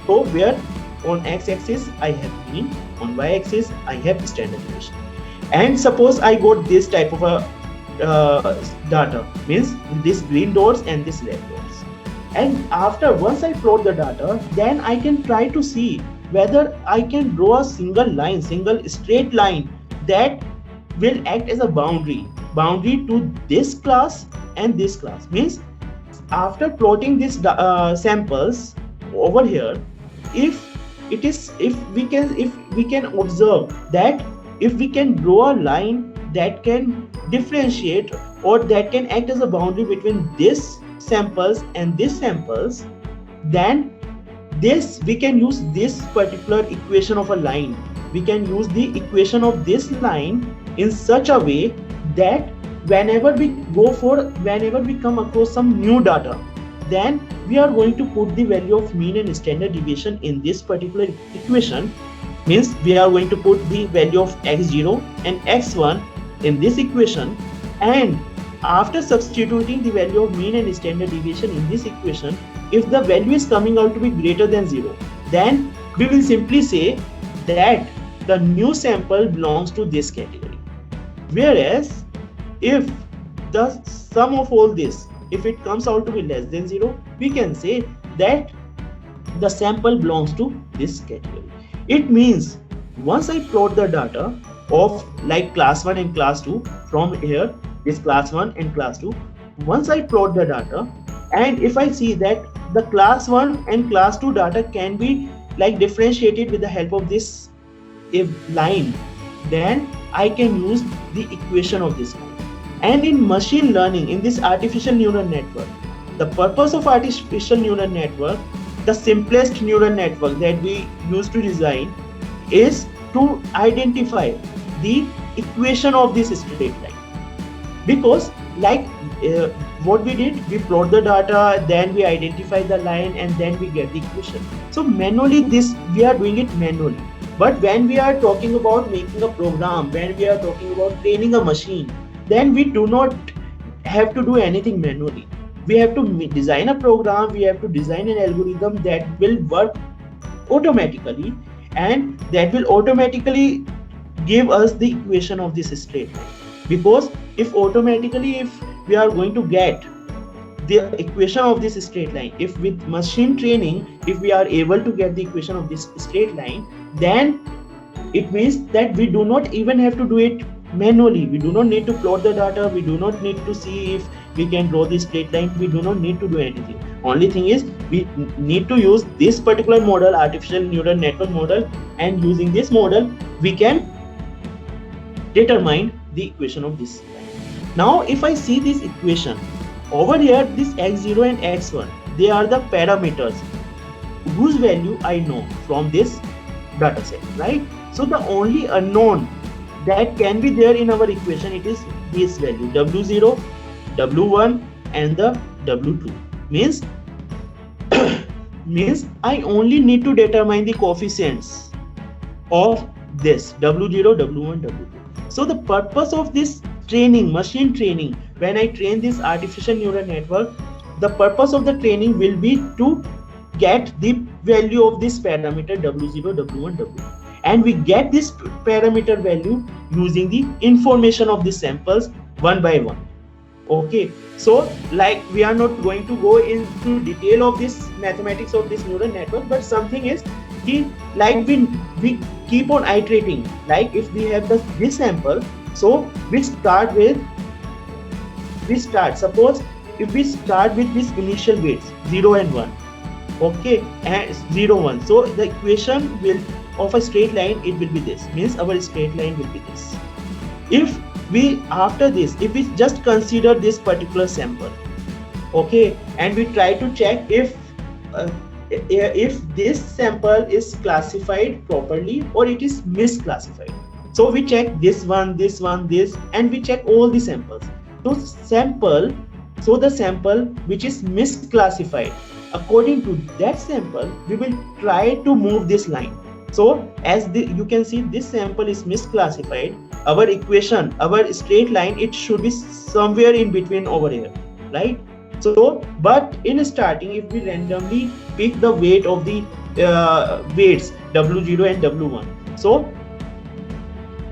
Speaker 1: So where on x-axis I have mean, on y-axis I have standard deviation. And suppose I got this type of a data, means this green dots and this red dots. And after once I plot the data, then I can try to see whether I can draw a single line, single straight line that will act as a boundary to this class and this class. Means after plotting these samples over here, if we can observe that if we can draw a line that can differentiate or that can act as a boundary between this samples and this samples, then this we can use this particular equation of a line. We can use the equation of this line in such a way that whenever we come across some new data, then we are going to put the value of mean and standard deviation in this particular equation. Means we are going to put the value of x0 and x1 in this equation, and after substituting the value of mean and standard deviation in this equation, if the value is coming out to be greater than 0, then we will simply say that the new sample belongs to this category. Whereas if the sum of all this, if it comes out to be less than 0, we can say that the sample belongs to this category. It means once I plot the data of like class 1 and class 2 from here, this class 1 and class 2, once I plot the data, and if I see that the class 1 and class 2 data can be like differentiated with the help of this line, then I can use the equation of this line. And in machine learning, in this artificial neural network, the purpose of artificial neural network, the simplest neural network that we use to design, is to identify the equation of this straight line. Because like what we did, we plot the data, then we identify the line, and then we get the equation. So manually, this we are doing it manually. But when we are talking about making a program, when we are talking about training a machine, then we do not have to do anything manually. We have to design a program, we have to design an algorithm that will work automatically, and that will automatically give us the equation of this straight line. Because if we are going to get the equation of this straight line, if with machine training, if we are able to get the equation of this straight line, then it means that we do not even have to do it manually. We do not need to plot the data, we do not need to see if we can draw this straight line, we do not need to do anything. Only thing is we need to use this particular model, artificial neural network model, and using this model we can determine the equation of this line. Now if I see this equation over here, this x0 and x1, they are the parameters whose value I know from this data set, right? So the only unknown that can be there in our equation, it is this value w0, w1 and the w2. Means I only need to determine the coefficients of this w0, w1, w2. So the purpose of this training, machine training, when I train this artificial neural network, the purpose of the training will be to get the value of this parameter w0, w1, w2, and we get this parameter value using the information of the samples one by one. Okay, so like we are not going to go into detail of this mathematics of this neural network, but something is like we keep on iterating. Like if we have this sample, so suppose if we start with this initial weights 0 and 1, okay, and 0 1, so the equation will of a straight line, it will be this, means our straight line will be this. If we just consider this particular sample, okay, and we try to check if this sample is classified properly or it is misclassified. So we check this, and we check all the samples. So the sample which is misclassified, according to that sample, we will try to move this line. So as you can see, this sample is misclassified. Our equation, our straight line, it should be somewhere in between over here, right? So, but in starting, if we randomly pick the weight of the weights w0 and w1, so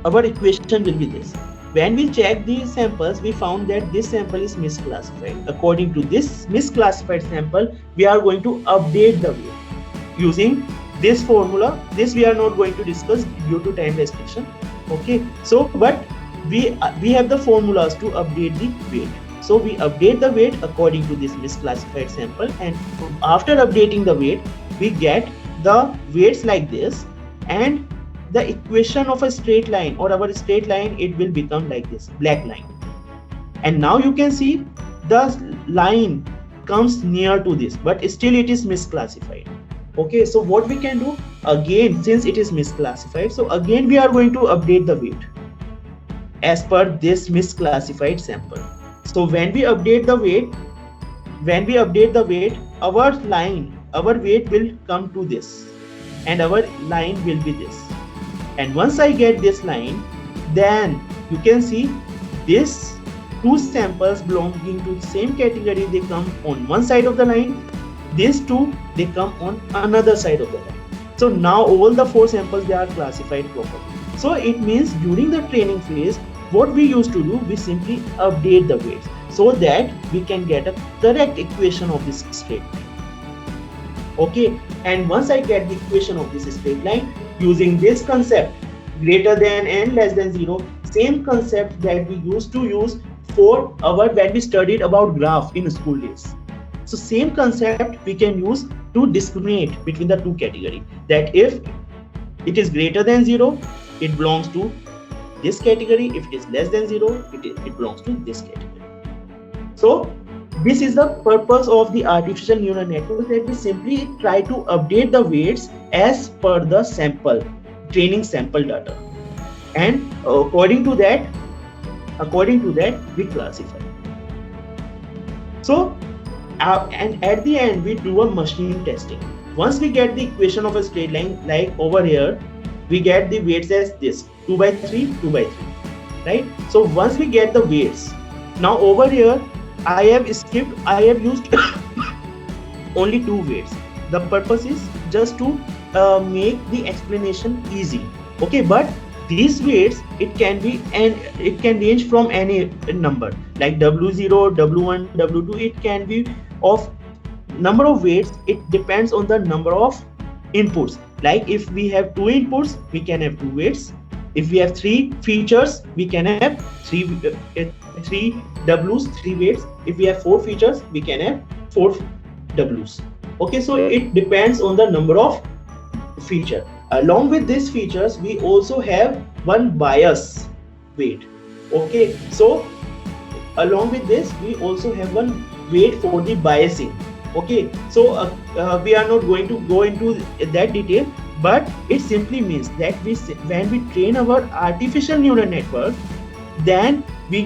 Speaker 1: our equation will be this. When we check the samples, we found that this sample is misclassified. According to this misclassified sample, we are going to update the weight using this formula. This we are not going to discuss due to time restriction. Okay, so but we have the formulas to update the weight. So we update the weight according to this misclassified sample, and after updating the weight, we get the weights like this, and the equation of a straight line or our straight line, it will become like this, black line. And now you can see the line comes near to this, but still it is misclassified. Okay, so what we can do again, since it is misclassified, so again we are going to update the weight as per this misclassified sample. So when we update the weight, our weight will come to this, and our line will be this. And once I get this line, then you can see this two samples belonging to the same category, they come on one side of the line. These two, they come on another side of the line. So now all the four samples, they are classified properly. So it means during the training phase, what we used to do, we simply update the weights so that we can get a correct equation of this straight line. Okay, and once I get the equation of this straight line using this concept, greater than and less than 0, same concept that we used to use for when we studied about graph in school days. So same concept we can use to discriminate between the two categories, that if it is greater than 0, it belongs to this category. If it is less than 0, it belongs to this category. So this is the purpose of the artificial neural network, that we simply try to update the weights as per the training sample data. and according to that we classify. So and at the end we do a machine testing. Once we get the equation of a straight line, like over here we get the weights as this 2 by 3 2 by 3, right? So once we get the weights, now over here I have used only 2 weights. The purpose is just to make the explanation easy, okay? But these weights, it can range from any number, like W0, W1, W2. It can be of number of weights. It depends on the number of inputs. Like if we have 2 inputs, we can have 2 weights. If we have 3 features, we can have 3 W's, 3 weights. If we have 4 features, we can have 4 W's. Okay, so it depends on the number of feature. Along with these features, we also have one bias weight. Okay, so along with this, we also have one weight for the biasing. Okay, so we are not going to go into that detail, but it simply means that when we train our artificial neural network, then we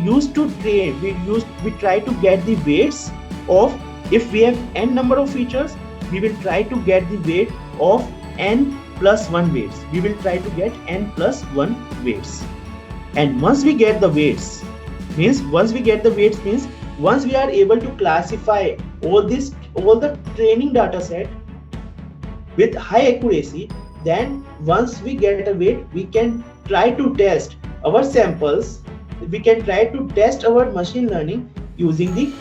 Speaker 1: try to get the weights of, if we have n number of features, we will try to get the weight of n plus 1 weights. We will try to get n plus 1 weights. And once we get the weights means once we are able to classify all the training data set with high accuracy, then once we get a weight, we can try to test our samples. We can try to test our machine learning using the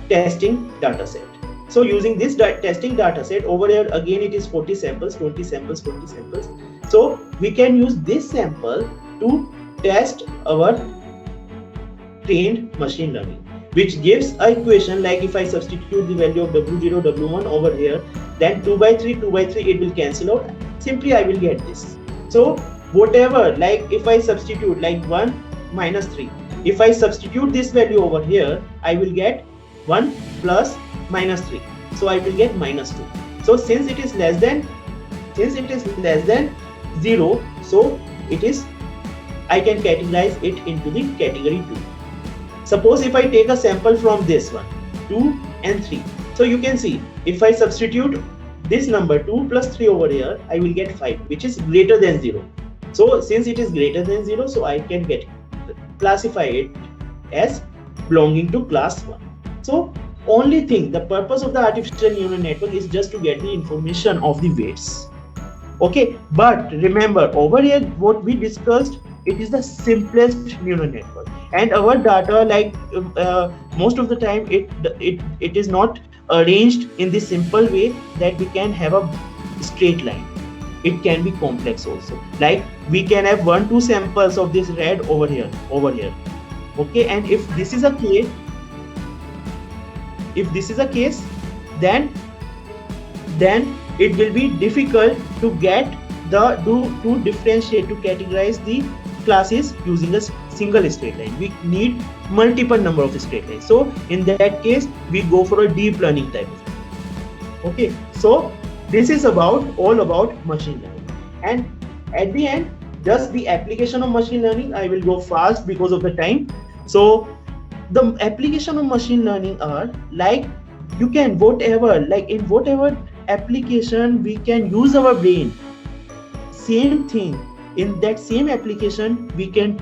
Speaker 1: testing data set. So using this testing data set, over here again it is 40 samples, 20 samples, 20 samples. So we can use this sample to test our trained machine learning, which gives an equation like if I substitute the value of W0, W1 over here, then 2 by 3 it will cancel out. Simply I will get this. So whatever, like if I substitute like 1 minus 3, if I substitute this value over here, I will get 1 plus minus 3, so I will get minus 2. So since it is less than 0, so I can categorize it into the category 2. Suppose if I take a sample from this one, 2 and 3, so you can see if I substitute this number 2 plus 3 over here, I will get 5, which is greater than 0. So since it is greater than 0, so I can classify it as belonging to class 1. So only thing, the purpose of the artificial neural network is just to get the information of the weights. Okay, but remember over here what we discussed, it is the simplest neural network, and our data, like most of the time it is not arranged in the simple way that we can have a straight line. It can be complex also, like we can have 1-2 samples of this red over here. Okay, and if this is a case, then it will be difficult to get to differentiate, to categorize the classes using a single straight line. We need multiple number of straight lines. So in that case, we go for a deep learning type of thing. Okay, so this is all about machine learning. And at the end, just the application of machine learning, I will go fast because of the time. So the application of machine learning are like, you can in whatever application we can use our brain, same thing, in that same application we can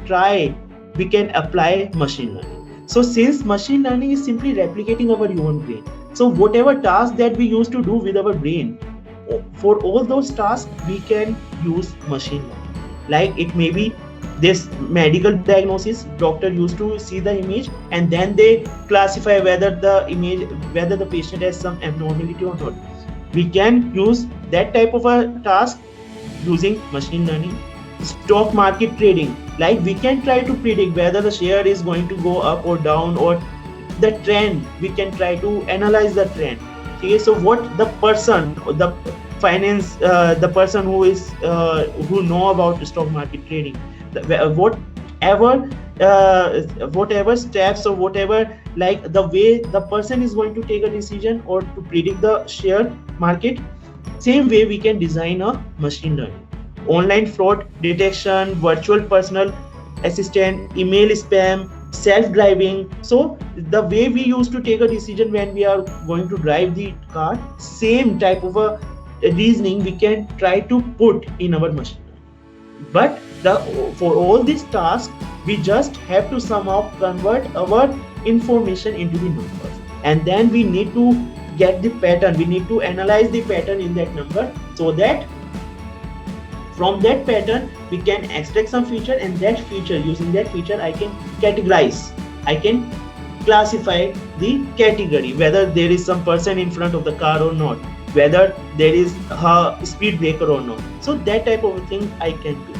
Speaker 1: apply machine learning. So since machine learning is simply replicating our human brain, so whatever task that we used to do with our brain, for all those tasks we can use machine learning. Like it may be this medical diagnosis, doctor used to see the image and then they classify whether the patient has some abnormality or not. We can use that type of a task using machine learning. Stock market trading, like we can try to predict whether the share is going to go up or down, or the trend, we can try to analyze the trend. Okay, so what the person who know about stock market trading, whatever steps or whatever, like the way the person is going to take a decision or to predict the share market, same way we can design a machine learning. online fraud detection, virtual personal assistant, email spam, self-driving. So the way we used to take a decision when we are going to drive the car, same type of a reasoning we can try to put in our machine. But for all these tasks, we just have to somehow convert our information into the numbers, and then we need to get the pattern. We need to analyze the pattern in that number, so that from that pattern we can extract some feature, and that feature, using that feature, I can categorize, I can classify the category, whether there is some person in front of the car or not, whether there is a speed breaker or not. So that type of thing I can do.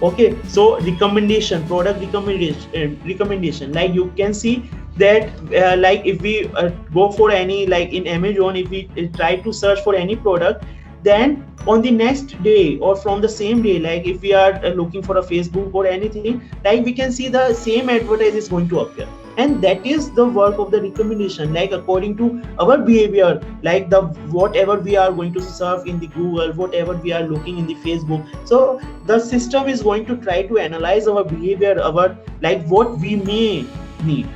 Speaker 1: Okay, so recommendation, product recommendation, like you can see that like if we go for any, like in Amazon, if we try to search for any product, then on the next day or from the same day, like if we are looking for a Facebook or anything, like we can see the same advertise is going to appear. And that is the work of the recommendation, like according to our behavior, like the whatever we are going to surf in the Google, whatever we are looking in the Facebook. So the system is going to try to analyze our behavior, our like what we may need,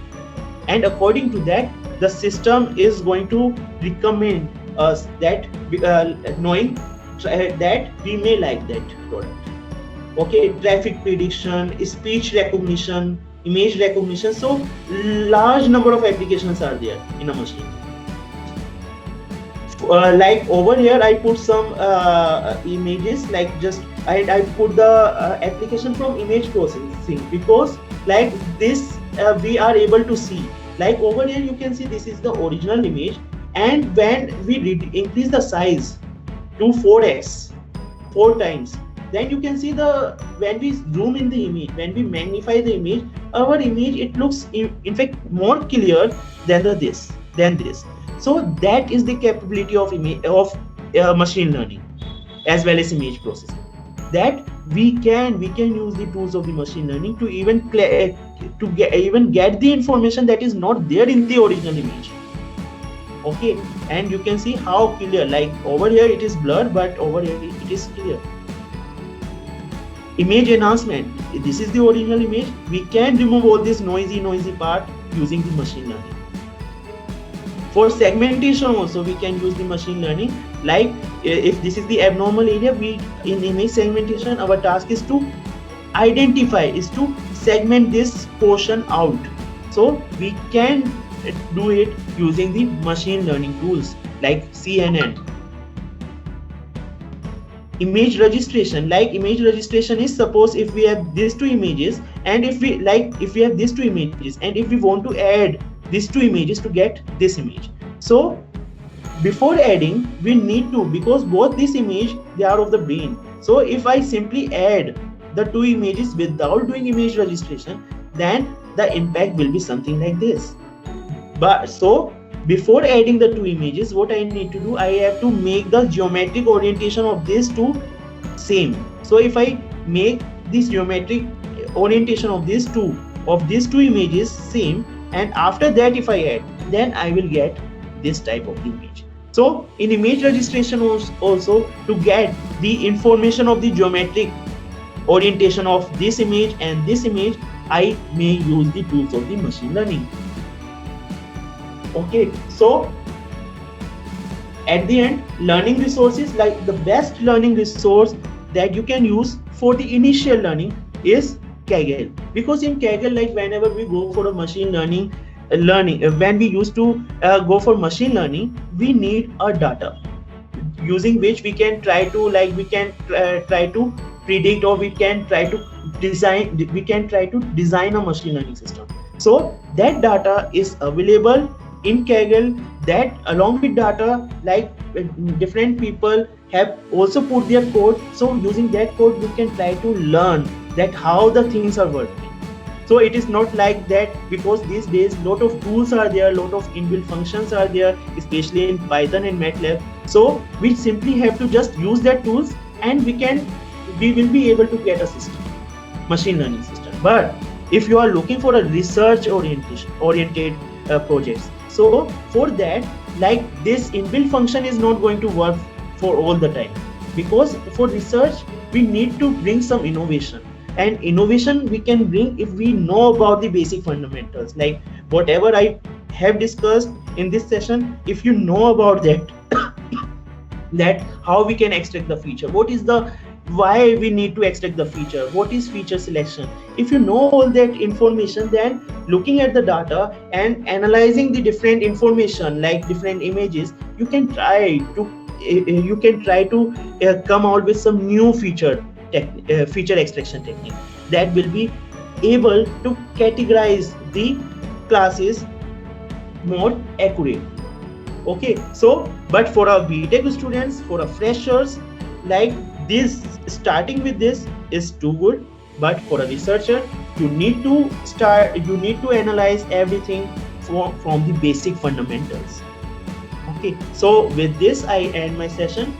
Speaker 1: and according to that the system is going to recommend us that knowing that we may like that product. Okay, traffic prediction, speech recognition, image recognition. So large number of applications are there in a machine. Like over here I put some images, like just I put the application from image processing, because like this we are able to see, like over here you can see this is the original image, and when we increase the size to 4x, 4 times, then you can see the, when we zoom in the image, when we magnify the image, our image, it looks in fact more clear than this. So that is the capability of machine learning as well as image processing, that we can use the tools of the machine learning to even get the information that is not there in the original image. Okay, and you can see how clear, like over here it is blurred, but over here it is clear. Image enhancement, this is the original image, we can remove all this noisy part using the machine learning. For segmentation also we can use the machine learning, like if this is the abnormal area, we in image segmentation our task is to identify, is to segment this portion out. So we can do it using the machine learning tools like CNN. Image registration, like image registration is, suppose if we have these two images, and if we have these two images, and if we want to add these two images to get this image, so before adding we need to, because both this image they are of the brain, so if I simply add the two images without doing image registration, then the impact will be something like this. But so before adding the two images, what I need to do, I have to make the geometric orientation of these two same. So if I make this geometric orientation of these two images same, and after that if I add, then I will get this type of image. So in image registration also, to get the information of the geometric orientation of this image and this image, I may use the tools of the machine learning. Okay, so at the end, learning resources, like the best learning resource that you can use for the initial learning is Kaggle, because in Kaggle, like whenever we go for a machine learning when we used to go for machine learning, we need a data using which we can try to try to predict, or we can try to design a machine learning system. So that data is available in Kaggle. That along with data, like different people have also put their code, so using that code we can try to learn that how the things are working. So it is not like that, because these days lot of tools are there, lot of inbuilt functions are there, especially in Python and MATLAB. So we simply have to just use that tools, and we will be able to get a system, machine learning system. But if you are looking for a research oriented projects, so for that, like this inbuilt function is not going to work for all the time, because for research we need to bring some innovation. And innovation we can bring if we know about the basic fundamentals, like whatever I have discussed in this session. If you know about that, that how we can extract the feature, what is the why we need to extract the feature, what is feature selection. If you know all that information, then looking at the data and analyzing the different information like different images, you can try to come out with some new feature extraction technique that will be able to categorize the classes more accurate. Okay, so but for our BTech students, for our freshers, like this, starting with this is too good. But for a researcher, you need to analyze everything from the basic fundamentals. Okay, so with this I end my session.